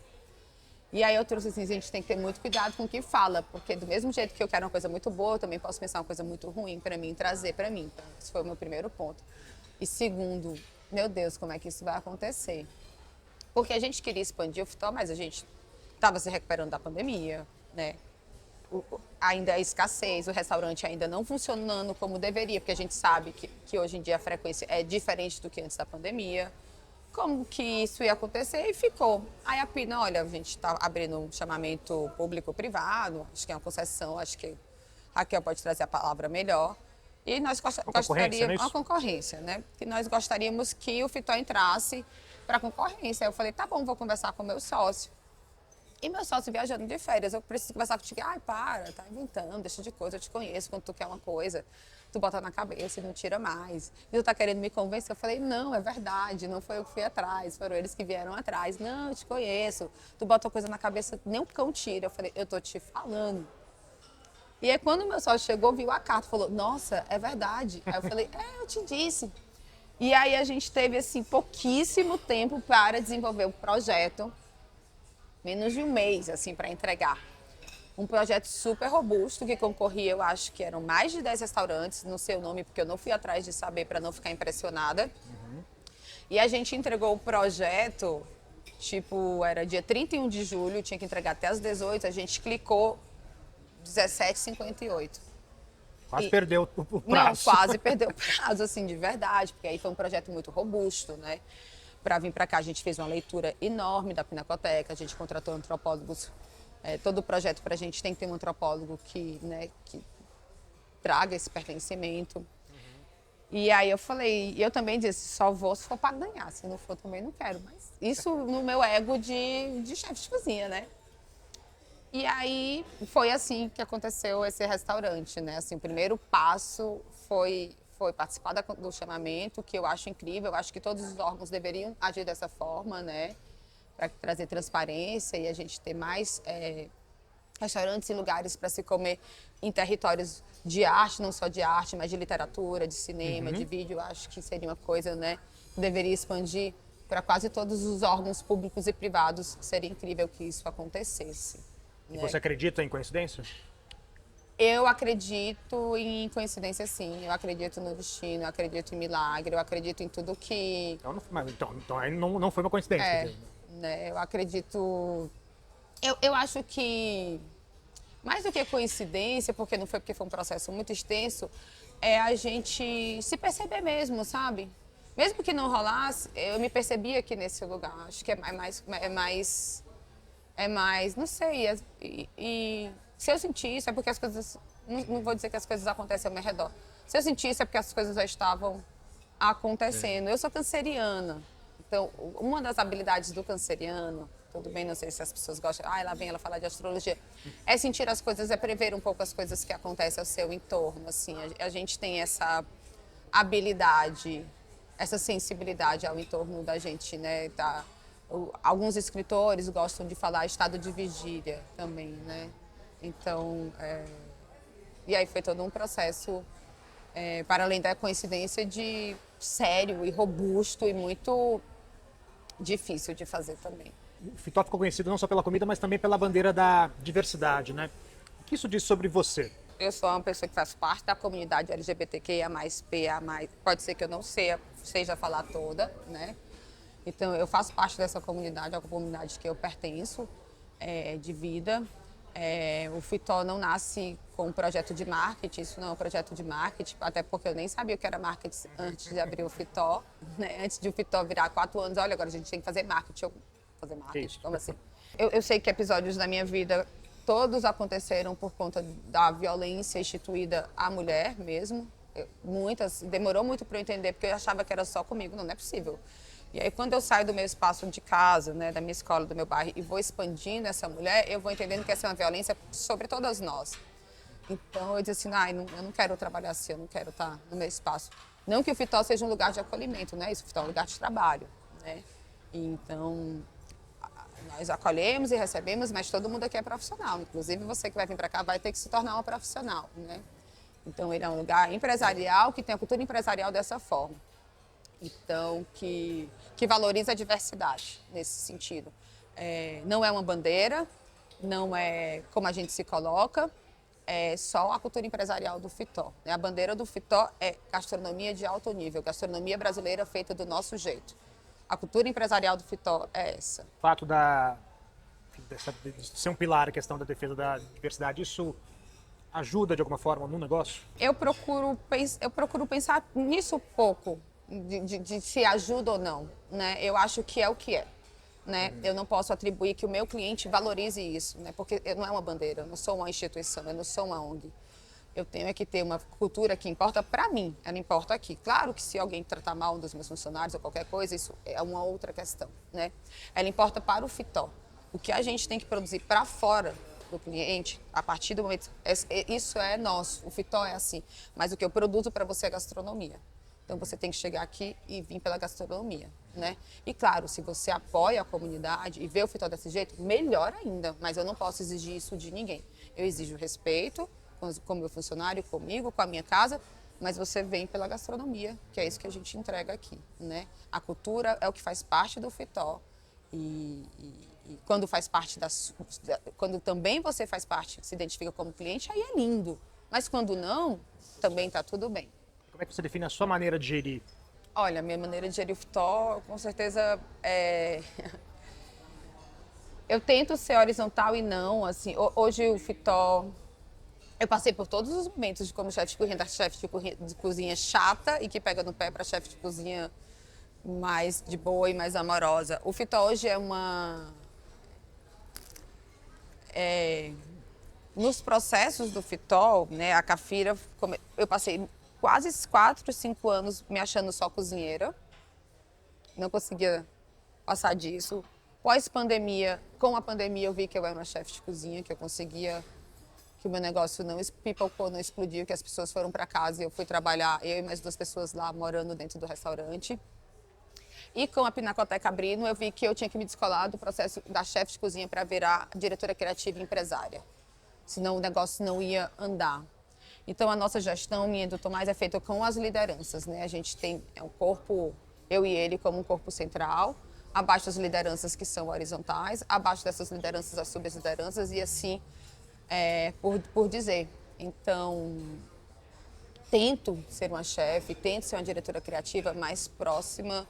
E aí eu trouxe assim, a gente tem que ter muito cuidado com o que fala, porque do mesmo jeito que eu quero uma coisa muito boa, eu também posso pensar uma coisa muito ruim para mim, trazer para mim. Então, esse foi o meu primeiro ponto. E segundo, meu Deus, como é que isso vai acontecer? Porque a gente queria expandir o futebol, mas a gente estava se recuperando da pandemia, né? Ainda a escassez, o restaurante ainda não funcionando como deveria, porque a gente sabe que hoje em dia a frequência é diferente do que antes da pandemia. Como que isso ia acontecer e ficou. Aí a Pina, olha, a gente está abrindo um chamamento público-privado, acho que é uma concessão, acho que a Raquel pode trazer a palavra melhor. E nós gostaríamos, uma concorrência, né? Que nós gostaríamos que o Fitó entrasse para a concorrência. Aí eu falei, tá bom, vou conversar com o meu sócio. E meu sócio viajando de férias, eu preciso conversar contigo. Ai, para, tá inventando, deixa de coisa, eu te conheço, quando tu quer uma coisa, tu bota na cabeça e não tira mais. E tu tá querendo me convencer? Eu falei, não, é verdade, não foi eu que fui atrás, foram eles que vieram atrás. Não, eu te conheço, tu bota uma coisa na cabeça, nem um cão tira. Eu falei, eu tô te falando. E aí quando meu sócio chegou, viu a carta, falou, nossa, é verdade. Aí eu falei, eu te disse. E aí a gente teve, assim, pouquíssimo tempo para desenvolver o projeto, menos de um mês, assim, para entregar. Um projeto super robusto, que concorria, eu acho que eram mais de 10 restaurantes, não sei o nome, porque eu não fui atrás de saber para não ficar impressionada. E a gente entregou o projeto, tipo, era dia 31 de julho, tinha que entregar até às 18, a gente clicou 17h58. Quase perdeu o prazo. Não, quase perdeu o prazo, assim, de verdade, porque aí foi um projeto muito robusto, né? Para vir para cá, a gente fez uma leitura enorme da Pinacoteca, a gente contratou antropólogos. Todo o projeto para a gente tem que ter um antropólogo que traga esse pertencimento. E aí eu falei, eu também disse, só vou se for para ganhar, se não for também não quero. Mas isso no meu ego de chefe de cozinha, né? E aí foi assim que aconteceu esse restaurante, né? Assim, o primeiro passo foi participar do chamamento, que eu acho incrível. Eu acho que todos os órgãos deveriam agir dessa forma, né? Para trazer transparência e a gente ter mais restaurantes e lugares para se comer em territórios de arte, não só de arte, mas de literatura, de cinema, de vídeo. Eu acho que seria uma coisa, né? Que deveria expandir para quase todos os órgãos públicos e privados. Seria incrível que isso acontecesse. E você acredita em coincidência? Eu acredito em coincidência, sim. Eu acredito no destino, eu acredito em milagre, eu acredito em tudo que... Então aí não foi uma coincidência. Né? Eu acredito... Eu acho que, mais do que coincidência, porque não foi porque foi um processo muito extenso, é a gente se perceber mesmo, sabe? Mesmo que não rolasse, eu me percebi aqui nesse lugar. Acho que é mais, não sei, e se eu sentir isso é porque as coisas, não vou dizer que as coisas acontecem ao meu redor. Se eu sentir isso é porque as coisas já estavam acontecendo. Eu sou canceriana, então uma das habilidades do canceriano, tudo bem, não sei se as pessoas gostam, lá vem ela falar de astrologia, é sentir as coisas, é prever um pouco as coisas que acontecem ao seu entorno, assim, a gente tem essa habilidade, essa sensibilidade ao entorno da gente, né, Alguns escritores gostam de falar estado de vigília também, né? Então, e aí foi todo um processo, para além da coincidência, de sério e robusto e muito difícil de fazer também. O Fitó ficou conhecido não só pela comida, mas também pela bandeira da diversidade, né? O que isso diz sobre você? Eu sou uma pessoa que faz parte da comunidade LGBTQIA+, PA+, pode ser que eu não seja falar toda, né? Então, eu faço parte dessa comunidade, é uma comunidade que eu pertenço, de vida. O Fitó não nasce com um projeto de marketing, isso não é um projeto de marketing, até porque eu nem sabia o que era marketing antes de abrir o Fitó, né? Antes de o Fitó virar 4 anos, olha, agora a gente tem que fazer marketing. Fazer marketing, como assim? Eu sei que episódios da minha vida, todos aconteceram por conta da violência instituída à mulher mesmo. Muitas, demorou muito para eu entender, porque eu achava que era só comigo, não é possível. E aí, quando eu saio do meu espaço de casa, né, da minha escola, do meu bairro, e vou expandindo essa mulher, eu vou entendendo que essa é uma violência sobre todas nós. Então, eu disse assim, eu não quero trabalhar assim, eu não quero estar no meu espaço. Não que o Fitó seja um lugar de acolhimento, né? Isso, o Fitó é um lugar de trabalho, né? Então, nós acolhemos e recebemos, mas todo mundo aqui é profissional. Inclusive, você que vai vir para cá vai ter que se tornar uma profissional, né? Então, ele é um lugar empresarial, que tem a cultura empresarial dessa forma. Então, que valoriza a diversidade nesse sentido. Não é uma bandeira, não é como a gente se coloca, é só a cultura empresarial do Fitó. A bandeira do Fitó é gastronomia de alto nível, gastronomia brasileira feita do nosso jeito. A cultura empresarial do Fitó é essa. O fato de ser um pilar a questão da defesa da diversidade, isso ajuda de alguma forma no negócio? Eu procuro pensar nisso pouco, de se ajuda ou não, né? Eu acho que é o que é, né? Eu não posso atribuir que o meu cliente valorize isso, né? Porque não é uma bandeira, eu não sou uma instituição, eu não sou uma ONG. Eu tenho que ter uma cultura que importa para mim, ela importa aqui. Claro que se alguém tratar mal um dos meus funcionários ou qualquer coisa, isso é uma outra questão, né? Ela importa para o Fitó. O que a gente tem que produzir para fora do cliente, a partir do momento... Isso é nosso, o Fitó é assim. Mas o que eu produzo para você é gastronomia. Então, você tem que chegar aqui e vir pela gastronomia, né? E, claro, se você apoia a comunidade e vê o Fitó desse jeito, melhor ainda. Mas eu não posso exigir isso de ninguém. Eu exijo respeito com o meu funcionário, comigo, com a minha casa, mas você vem pela gastronomia, que é isso que a gente entrega aqui, né? A cultura é o que faz parte do Fitó. E quando faz parte quando também você faz parte, se identifica como cliente, aí é lindo. Mas quando não, também está tudo bem. Como é que você define a sua maneira de gerir? Olha, a minha maneira de gerir o Fitó, com certeza, eu tento ser horizontal e não, assim, hoje o Fitó, eu passei por todos os momentos de como chefe de cozinha, da chefe de cozinha chata e que pega no pé para chefe de cozinha mais de boa e mais amorosa. O Fitó hoje é nos processos do Fitó, né, a Cafira, eu passei quase 4, 5 anos me achando só cozinheira. Não conseguia passar disso. Pós-pandemia, com a pandemia, eu vi que eu era uma chefe de cozinha, que eu conseguia, que o meu negócio não pipocou, não explodiu, que as pessoas foram para casa e eu fui trabalhar, eu e mais 2 pessoas lá, morando dentro do restaurante. E com a Pinacoteca abrindo, eu vi que eu tinha que me descolar do processo da chefe de cozinha para virar diretora criativa e empresária. Senão o negócio não ia andar. Então, a nossa gestão, minha e do Tomás, é feita com as lideranças, né? A gente tem um corpo, eu e ele, como um corpo central, abaixo das lideranças que são horizontais, abaixo dessas lideranças as sublideranças e assim por dizer. Então, tento ser uma chefe, tento ser uma diretora criativa mais próxima,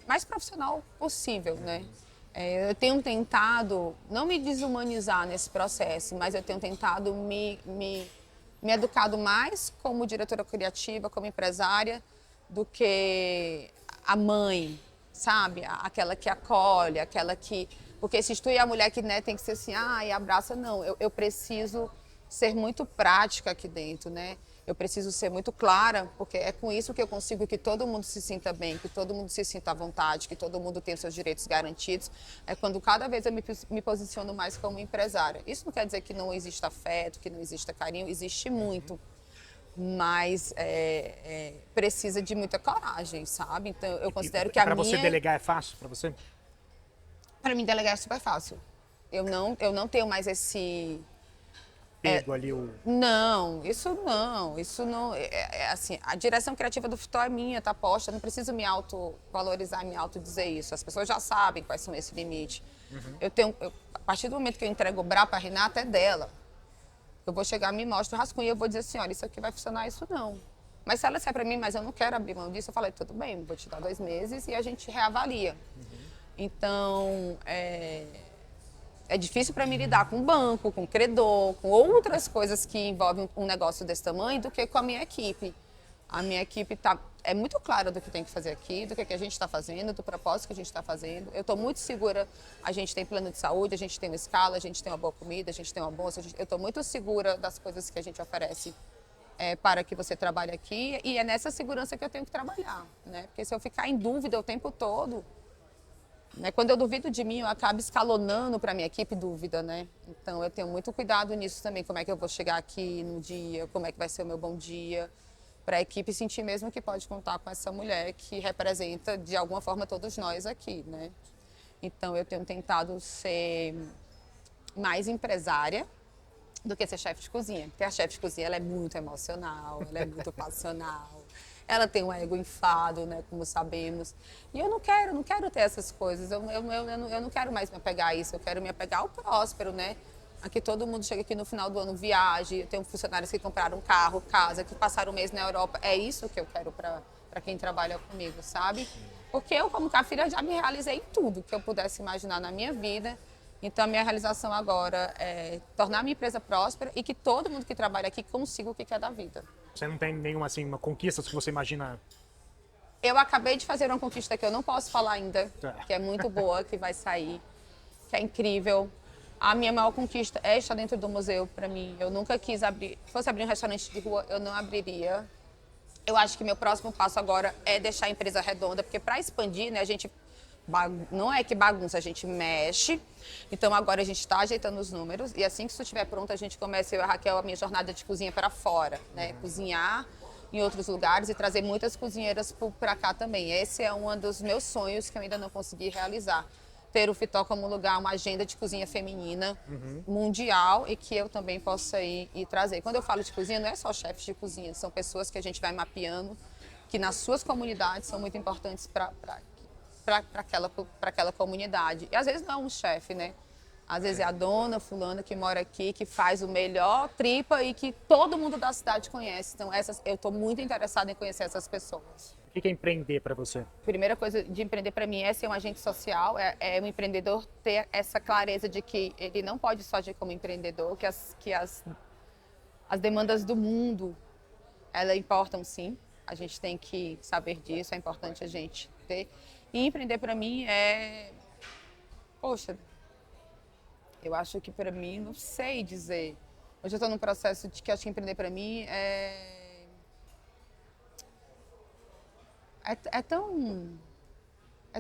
mais profissional possível, né? Eu tenho tentado não me desumanizar nesse processo, mas eu tenho tentado me educado mais como diretora criativa, como empresária, do que a mãe, sabe? Aquela que acolhe, aquela que... Porque se tu e a mulher que, né, tem que ser assim, e abraça, não. Eu preciso ser muito prática aqui dentro, né? Eu preciso ser muito clara, porque é com isso que eu consigo que todo mundo se sinta bem, que todo mundo se sinta à vontade, que todo mundo tenha seus direitos garantidos. É quando cada vez eu me posiciono mais como empresária. Isso não quer dizer que não exista afeto, que não exista carinho, existe muito. mas precisa de muita coragem, sabe? Então, eu considero que a Para minha... você delegar é fácil, para você? Para mim, delegar é super fácil. Eu não tenho mais esse... Pego ali o... Não, isso não, assim, a direção criativa do Futó é minha, tá posta, eu não preciso me autovalorizar, me autodizer isso, as pessoas já sabem quais são esse limite. A partir do momento que eu entrego o bra pra Renata, é dela. Eu vou chegar, me mostro o rascunho e eu vou dizer assim, olha, isso aqui vai funcionar, isso não. Mas se ela disser pra mim, mas eu não quero abrir mão disso, eu falei, tudo bem, vou te dar 2 meses e a gente reavalia. Então, é difícil para mim lidar com banco, com credor, com outras coisas que envolvem um negócio desse tamanho do que com a minha equipe. A minha equipe é muito clara do que tem que fazer aqui, do que a gente está fazendo, do propósito que a gente está fazendo. Eu estou muito segura, a gente tem plano de saúde, a gente tem uma escala, a gente tem uma boa comida, a gente tem uma bolsa. Eu estou muito segura das coisas que a gente oferece para que você trabalhe aqui. E é nessa segurança que eu tenho que trabalhar, né? Porque se eu ficar em dúvida o tempo todo... Quando eu duvido de mim, eu acabo escalonando para a minha equipe dúvida, né? Então, eu tenho muito cuidado nisso também, como é que eu vou chegar aqui no dia, como é que vai ser o meu bom dia, para a equipe sentir mesmo que pode contar com essa mulher que representa, de alguma forma, todos nós aqui, né? Então, eu tenho tentado ser mais empresária do que ser chefe de cozinha. Porque a chefe de cozinha, ela é muito emocional, ela é muito passional. Ela tem um ego inflado, né, como sabemos. E eu não quero ter essas coisas. Eu não quero mais me apegar a isso. Eu quero me apegar ao próspero, né? Aqui todo mundo chega aqui no final do ano, viaje. Eu tenho funcionários que compraram carro, casa, que passaram um mês na Europa. É isso que eu quero para quem trabalha comigo, sabe? Porque eu, como Cafira, já me realizei em tudo que eu pudesse imaginar na minha vida. Então, a minha realização agora é tornar a minha empresa próspera e que todo mundo que trabalha aqui consiga o que quer da vida. Você não tem nenhuma, assim, uma conquista que você imagina? Eu acabei de fazer uma conquista que eu não posso falar ainda, Tá. que é muito boa, que vai sair, que é incrível. A minha maior conquista é estar dentro do museu, para mim. Eu nunca quis abrir... Se fosse abrir um restaurante de rua, eu não abriria. Eu acho que meu próximo passo agora é deixar a empresa redonda, porque para expandir, né, a gente... Não é que bagunça, a gente mexe. Então agora a gente está ajeitando os números e assim que isso estiver pronto, a gente começa, eu e a Raquel, a minha jornada de cozinha para fora, né? Cozinhar em outros lugares e trazer muitas cozinheiras para cá também. Esse é um dos meus sonhos que eu ainda não consegui realizar. Ter o Fitó como lugar, uma agenda de cozinha feminina mundial e que eu também possa ir e trazer. Quando eu falo de cozinha, não é só chefes de cozinha, são pessoas que a gente vai mapeando, que nas suas comunidades são muito importantes para aquela comunidade. E às vezes não é um chefe, né? Às vezes é a dona fulana que mora aqui, que faz o melhor tripa e que todo mundo da cidade conhece. Então, eu estou muito interessada em conhecer essas pessoas. O que é empreender para você? A primeira coisa de empreender para mim é ser um agente social, é um empreendedor ter essa clareza de que ele não pode só agir como empreendedor, que as demandas do mundo, elas importam sim. A gente tem que saber disso, é importante a gente ter. E empreender para mim poxa, eu acho que para mim, não sei dizer. Hoje eu estou num processo de que acho que empreender para mim é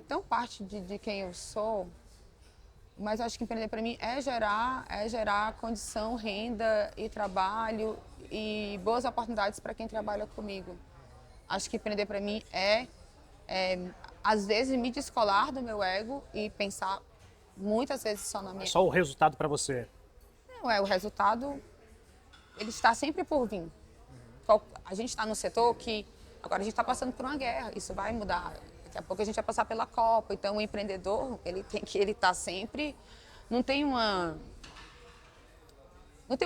tão parte de quem eu sou, mas eu acho que empreender para mim é gerar condição, renda e trabalho e boas oportunidades para quem trabalha comigo. Acho que empreender para mim às vezes, me descolar do meu ego e pensar muitas vezes só na minha... É só o resultado para você? Não, o resultado, ele está sempre por vir. A gente está no setor que agora a gente está passando por uma guerra, isso vai mudar. Daqui a pouco a gente vai passar pela Copa, então o empreendedor, ele está sempre... Não tem uma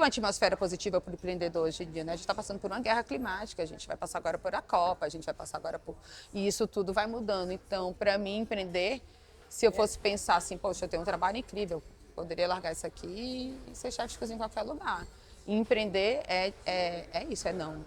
atmosfera positiva para o empreendedor hoje em dia, né? A gente está passando por uma guerra climática, a gente vai passar agora por a Copa, a gente vai passar agora por... E isso tudo vai mudando. Então, para mim, empreender, se eu fosse pensar assim, poxa, eu tenho um trabalho incrível, poderia largar isso aqui e ser chefe de cozinha em qualquer lugar. E empreender é isso, não.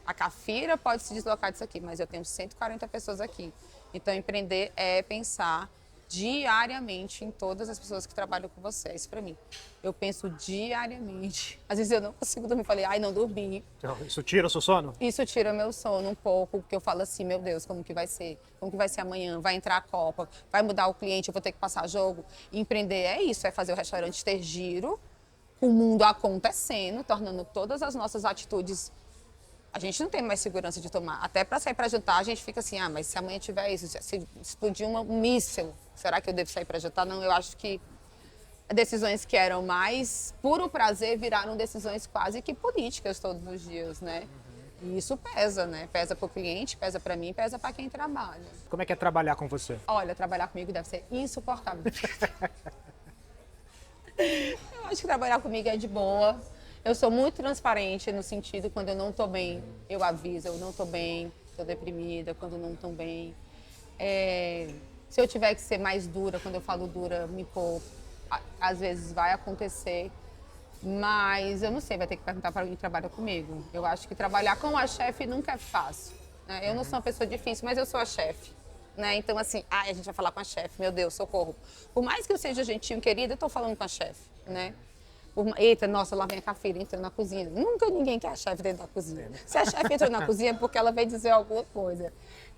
A Cafira pode se deslocar disso aqui, mas eu tenho 140 pessoas aqui. Então, empreender é pensar diariamente em todas as pessoas que trabalham com você. Isso para mim. Eu penso diariamente. Às vezes eu não consigo dormir. Falei, não dormi. Então, isso tira o seu sono? Isso tira meu sono um pouco, porque eu falo assim, meu Deus, como que vai ser? Como que vai ser amanhã? Vai entrar a Copa? Vai mudar o cliente? Eu vou ter que passar jogo? Empreender é isso, é fazer o restaurante ter giro, o mundo acontecendo, tornando todas as nossas atitudes A gente não tem mais segurança de tomar. Até para sair para jantar, a gente fica assim, mas se amanhã tiver isso, se explodir um míssil, será que eu devo sair para jantar? Não, eu acho que decisões que eram mais puro prazer viraram decisões quase que políticas todos os dias, né? E isso pesa, né? Pesa para o cliente, pesa para mim, pesa para quem trabalha. Como é que é trabalhar com você? Olha, trabalhar comigo deve ser insuportável. Eu acho que trabalhar comigo é de boa. Eu sou muito transparente no sentido, quando eu não tô bem, eu aviso, eu não tô bem, tô deprimida, quando não tô bem. Se eu tiver que ser mais dura, quando eu falo dura, me poupo. Às vezes vai acontecer, mas eu não sei, vai ter que perguntar para alguém que trabalha comigo. Eu acho que trabalhar com a chefe nunca é fácil, né? Eu não sou uma pessoa difícil, mas eu sou a chefe, né? Então assim, a gente vai falar com a chefe, meu Deus, socorro. Por mais que eu seja gentil e querida, eu tô falando com a chefe, né? Eita, nossa, lá vem a Cafira entrando na cozinha. Nunca ninguém quer a chefe dentro da cozinha. Se a chefe entrou na cozinha é porque ela veio dizer alguma coisa.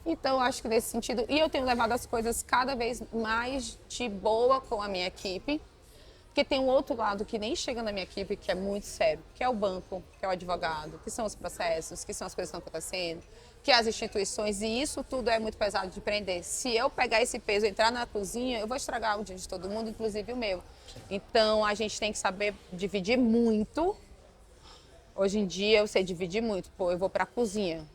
Então, acho que nesse sentido... E eu tenho levado as coisas cada vez mais de boa com a minha equipe. Porque tem um outro lado que nem chega na minha equipe, que é muito sério. Que é o banco, que é o advogado, que são os processos, que são as coisas que estão acontecendo, que é as instituições. E isso tudo é muito pesado de prender. Se eu pegar esse peso e entrar na cozinha, eu vou estragar o dia de todo mundo, inclusive o meu. Então, a gente tem que saber dividir muito. Hoje em dia, eu sei dividir muito. Pô, eu vou para a cozinha.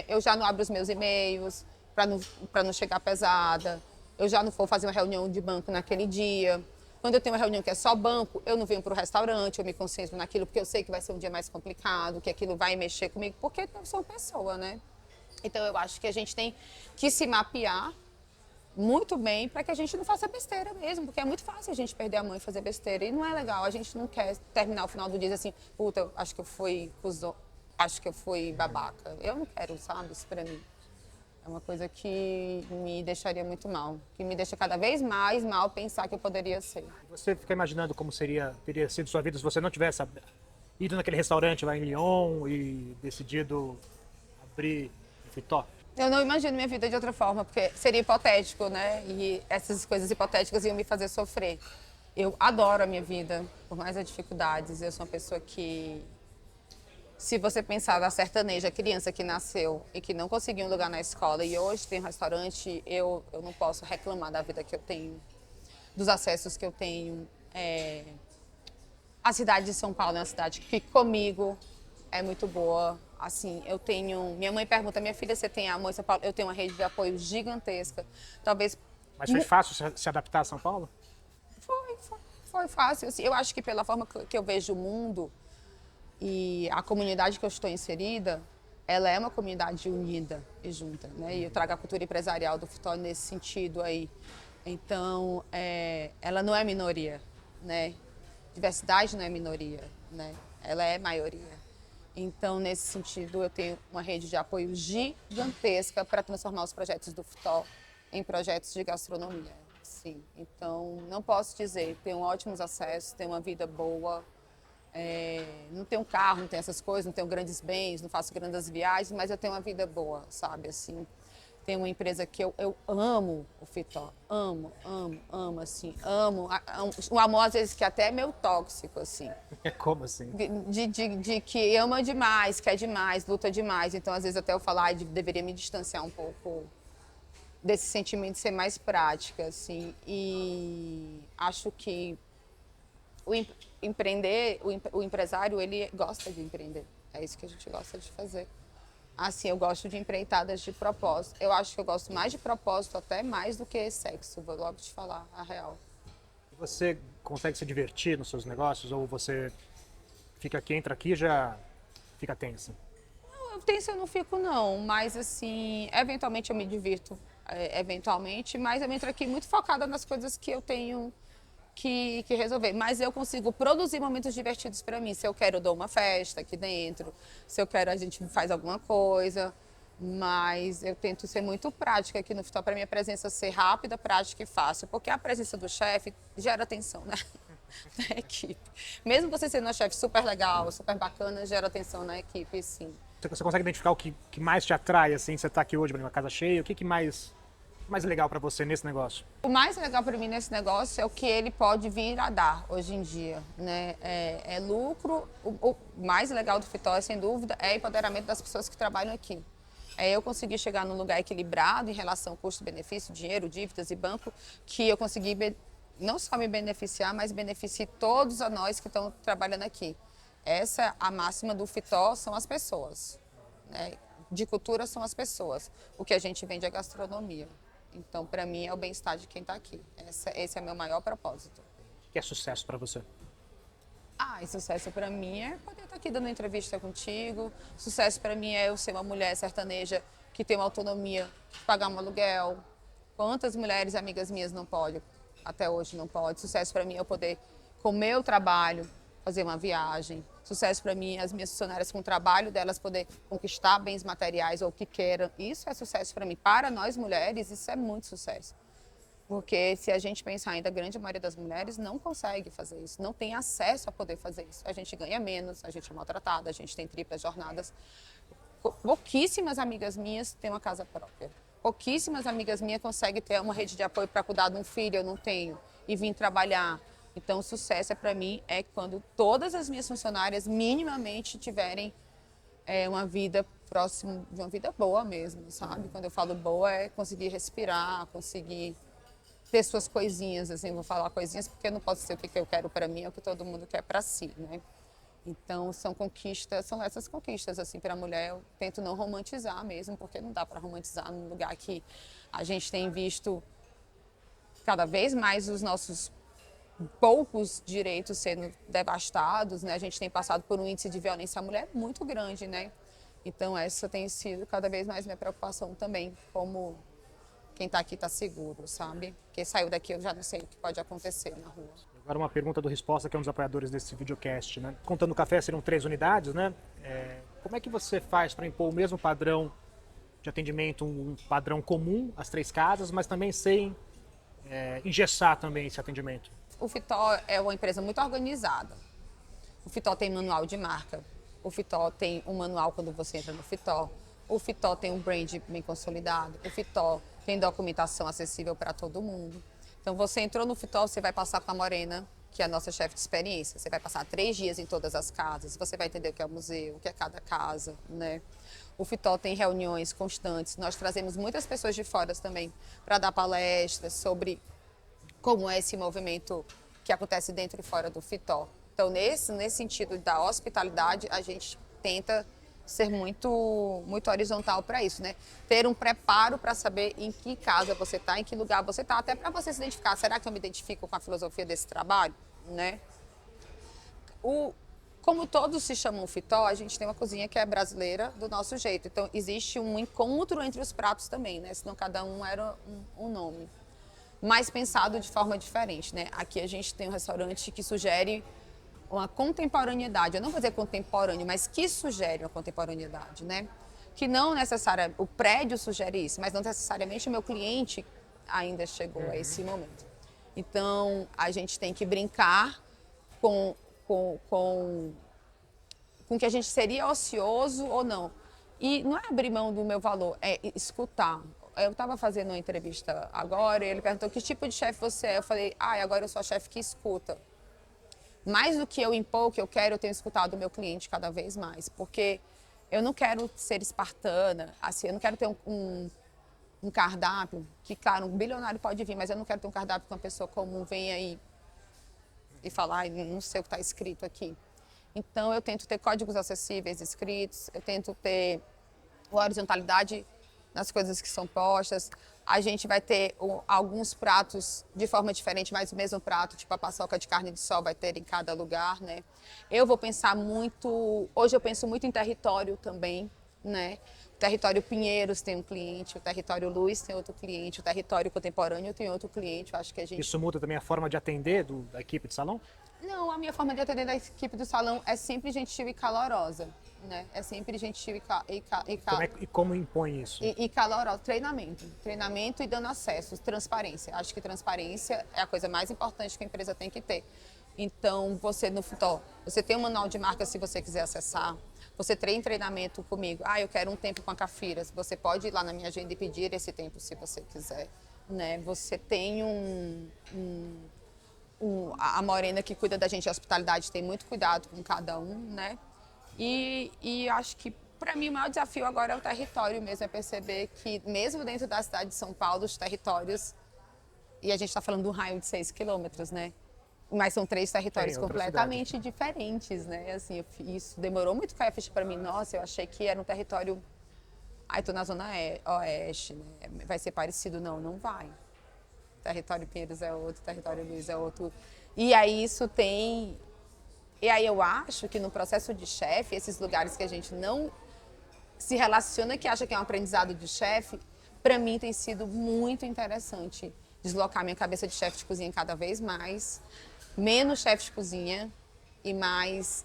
Eu já não abro os meus e-mails para não chegar pesada. Eu já não vou fazer uma reunião de banco naquele dia. Quando eu tenho uma reunião que é só banco, eu não venho para o restaurante, eu me concentro naquilo, porque eu sei que vai ser um dia mais complicado, que aquilo vai mexer comigo, porque eu sou uma pessoa, né? Então, eu acho que a gente tem que se mapear muito bem para que a gente não faça besteira mesmo, porque é muito fácil a gente perder a mão e fazer besteira, e não é legal. A gente não quer terminar o final do dia assim, puta, acho que eu fui babaca. Eu não quero, sabe, isso para mim. É uma coisa que me deixaria muito mal, que me deixa cada vez mais mal pensar que eu poderia ser. Você fica imaginando como teria sido sua vida se você não tivesse ido naquele restaurante lá em Lyon e decidido abrir o Fitó? Eu não imagino minha vida de outra forma, porque seria hipotético, né? E essas coisas hipotéticas iam me fazer sofrer. Eu adoro a minha vida, por mais as dificuldades. Eu sou uma pessoa que... Se você pensar na sertaneja, criança que nasceu e que não conseguiu um lugar na escola e hoje tem um restaurante, eu não posso reclamar da vida que eu tenho, dos acessos que eu tenho. A cidade de São Paulo é uma cidade que comigo é muito boa. Assim, eu tenho... Minha mãe pergunta, minha filha, você tem amor em São Paulo? Eu tenho uma rede de apoio gigantesca. Talvez... Mas foi fácil se adaptar a São Paulo? Foi fácil. Assim, eu acho que pela forma que eu vejo o mundo... E a comunidade que eu estou inserida, ela é uma comunidade unida e junta, né? E eu trago a cultura empresarial do Futó nesse sentido aí. Então, ela não é minoria, né? Diversidade não é minoria, né? Ela é maioria. Então, nesse sentido, eu tenho uma rede de apoio gigantesca para transformar os projetos do Futó em projetos de gastronomia. Sim. Então, não posso dizer, tenho ótimos acessos, tenho uma vida boa. Não tenho carro, não tenho essas coisas, não tenho grandes bens, não faço grandes viagens, mas eu tenho uma vida boa, sabe, assim. Tenho uma empresa que eu amo o Fitó, amo, assim, amo. O amor, às vezes, que até é meio tóxico, assim. Como assim? De que ama demais, quer demais, luta demais. Então, às vezes, até eu falar, deveria me distanciar um pouco desse sentimento de ser mais prática, assim. E acho que o empresário, ele gosta de empreender. É isso que a gente gosta de fazer. Assim, eu gosto de empreitadas de propósito. Eu acho que eu gosto mais de propósito, até mais do que sexo. Vou logo te falar a real. Você consegue se divertir nos seus negócios? Ou você entra aqui e já fica tensa? Não, tensa eu não fico, não. Mas, assim, eventualmente eu me divirto. Eventualmente. Mas eu entro aqui muito focada nas coisas que eu tenho que resolver. Mas eu consigo produzir momentos divertidos para mim. Se eu quero, eu dou uma festa aqui dentro. Se eu quero, a gente faz alguma coisa. Mas eu tento ser muito prática aqui no Fitó, para minha presença ser rápida, prática e fácil. Porque a presença do chefe gera tensão, né? Na equipe. Mesmo você sendo uma chefe super legal, super bacana, gera tensão na equipe, sim. Você consegue identificar o que mais te atrai, assim? Você está aqui hoje numa casa cheia, o que mais O mais legal para você nesse negócio? O mais legal para mim nesse negócio é o que ele pode vir a dar hoje em dia, né? É lucro. O mais legal do Fitó, sem dúvida, é o empoderamento das pessoas que trabalham aqui. É eu conseguir chegar num lugar equilibrado em relação ao custo-benefício, dinheiro, dívidas e banco, que eu consegui não só me beneficiar, mas beneficie todos a nós que estão trabalhando aqui. Essa, a máxima do Fitó são as pessoas, né? De cultura são as pessoas. O que a gente vende é gastronomia. Então, para mim, é o bem-estar de quem está aqui. Esse é o meu maior propósito. O que é sucesso para você? E sucesso para mim é poder estar aqui dando entrevista contigo. Sucesso para mim é eu ser uma mulher sertaneja que tem uma autonomia de pagar um aluguel. Quantas mulheres amigas minhas não podem? Até hoje não pode. Sucesso para mim é eu poder, com o meu trabalho, fazer uma viagem. Sucesso para mim, as minhas funcionárias com o trabalho delas poder conquistar bens materiais ou o que queiram. Isso é sucesso para mim. Para nós mulheres, isso é muito sucesso. Porque se a gente pensar ainda, a grande maioria das mulheres não consegue fazer isso, não tem acesso a poder fazer isso. A gente ganha menos, a gente é maltratada, a gente tem triplas jornadas. Pouquíssimas amigas minhas têm uma casa própria. Pouquíssimas amigas minhas conseguem ter uma rede de apoio para cuidar de um filho, eu não tenho, e vir trabalhar. Então, o sucesso para mim é quando todas as minhas funcionárias minimamente tiverem uma vida próxima de uma vida boa mesmo, sabe? Quando eu falo boa é conseguir respirar, conseguir ter suas coisinhas, assim, vou falar coisinhas porque eu não posso ser o que eu quero para mim, é o que todo mundo quer para si, né? Então, são essas conquistas, assim, para a mulher. Eu tento não romantizar mesmo, porque não dá para romantizar num lugar que a gente tem visto cada vez mais os nossos poucos direitos sendo devastados, né? A gente tem passado por um índice de violência à mulher muito grande, né? Então, essa tem sido cada vez mais minha preocupação também, como quem está aqui está seguro, sabe? Quem saiu daqui eu já não sei o que pode acontecer na rua. Agora uma pergunta do Resposta, que é um dos apoiadores desse videocast, né? Contando o café, serão 3 unidades, né? Como é que você faz para impor o mesmo padrão de atendimento, um padrão comum às 3 casas, mas também sem engessar também esse atendimento? O Fitó é uma empresa muito organizada. O Fitó tem manual de marca. O Fitó tem um manual quando você entra no Fitó. O Fitó tem um brand bem consolidado. O Fitó tem documentação acessível para todo mundo. Então, você entrou no Fitó, você vai passar com a Morena, que é a nossa chefe de experiência. Você vai passar 3 dias em todas as casas. Você vai entender o que é o museu, o que é cada casa, né? O Fitó tem reuniões constantes. Nós trazemos muitas pessoas de fora também para dar palestras sobre como é esse movimento que acontece dentro e fora do Fitó. Então, nesse sentido da hospitalidade, a gente tenta ser muito horizontal para isso, né? Ter um preparo para saber em que casa você está, em que lugar você está, até para você se identificar. Será que eu me identifico com a filosofia desse trabalho, né? Como todos se chamam Fitó, a gente tem uma cozinha que é brasileira do nosso jeito. Então, existe um encontro entre os pratos também, né? Senão cada um era um nome. Mas pensado de forma diferente, né? Aqui a gente tem um restaurante que sugere uma contemporaneidade. Eu não vou dizer contemporâneo, mas que sugere uma contemporaneidade, né? Que não necessariamente, o prédio sugere isso, mas não necessariamente o meu cliente ainda chegou a esse momento. Então, a gente tem que brincar com que a gente seria ocioso ou não. E não é abrir mão do meu valor, é escutar. Eu estava fazendo uma entrevista agora e ele perguntou que tipo de chefe você é. Eu falei, agora eu sou a chefe que escuta. Mais do que eu impor o que eu quero, eu tenho escutado o meu cliente cada vez mais. Porque eu não quero ser espartana, assim, eu não quero ter um cardápio que, claro, um bilionário pode vir, mas eu não quero ter um cardápio que uma pessoa comum venha e falar, não sei o que está escrito aqui. Então, eu tento ter códigos acessíveis escritos, eu tento ter horizontalidade nas coisas que são postas. A gente vai ter alguns pratos de forma diferente, mas o mesmo prato, tipo a paçoca de carne de sol, vai ter em cada lugar, né? Eu vou pensar muito... Hoje eu penso muito em território também, né? O território Pinheiros tem um cliente, o território Luz tem outro cliente, o território Contemporâneo tem outro cliente. Eu acho que a gente... Isso muda também a forma de atender da equipe de salão? Não, a minha forma de atender da equipe do salão é sempre gentil e calorosa, né? É sempre gentil E como impõe isso? E calorosa. Treinamento e dando acesso, transparência. Acho que transparência é a coisa mais importante que a empresa tem que ter. Então, você no Fitó, você tem um manual de marca se você quiser acessar. você tem treinamento comigo, eu quero um tempo com a Cafira, você pode ir lá na minha agenda e pedir esse tempo se você quiser, né? Você tem a Morena que cuida da gente, a hospitalidade tem muito cuidado com cada um, né? E acho que para mim o maior desafio agora é o território mesmo, é perceber que mesmo dentro da cidade de São Paulo, os territórios, e a gente está falando de um raio de 6 quilômetros, né? Mas são 3 territórios completamente diferentes, né? Assim, isso demorou muito cair a ficha para mim. Nossa, eu achei que era um território... tô na zona oeste, né? Vai ser parecido? Não, não vai. Território Pinheiros é outro, território Luiz é outro. E aí isso tem... E aí eu acho que no processo de chefe, esses lugares que a gente não se relaciona, que acha que é um aprendizado de chefe, para mim tem sido muito interessante deslocar minha cabeça de chefe de cozinha cada vez mais, menos chefe de cozinha e mais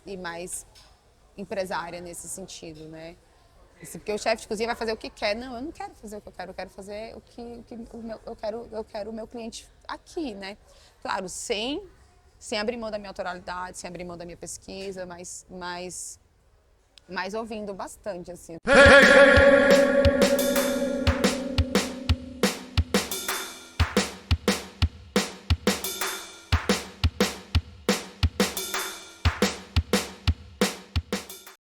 empresária nesse sentido, né? Porque o chefe de cozinha vai fazer o que quer. Não, eu não quero fazer o que eu quero fazer eu quero o meu cliente aqui, né? Claro, sem abrir mão da minha autoralidade, sem abrir mão da minha pesquisa, mas ouvindo bastante, assim.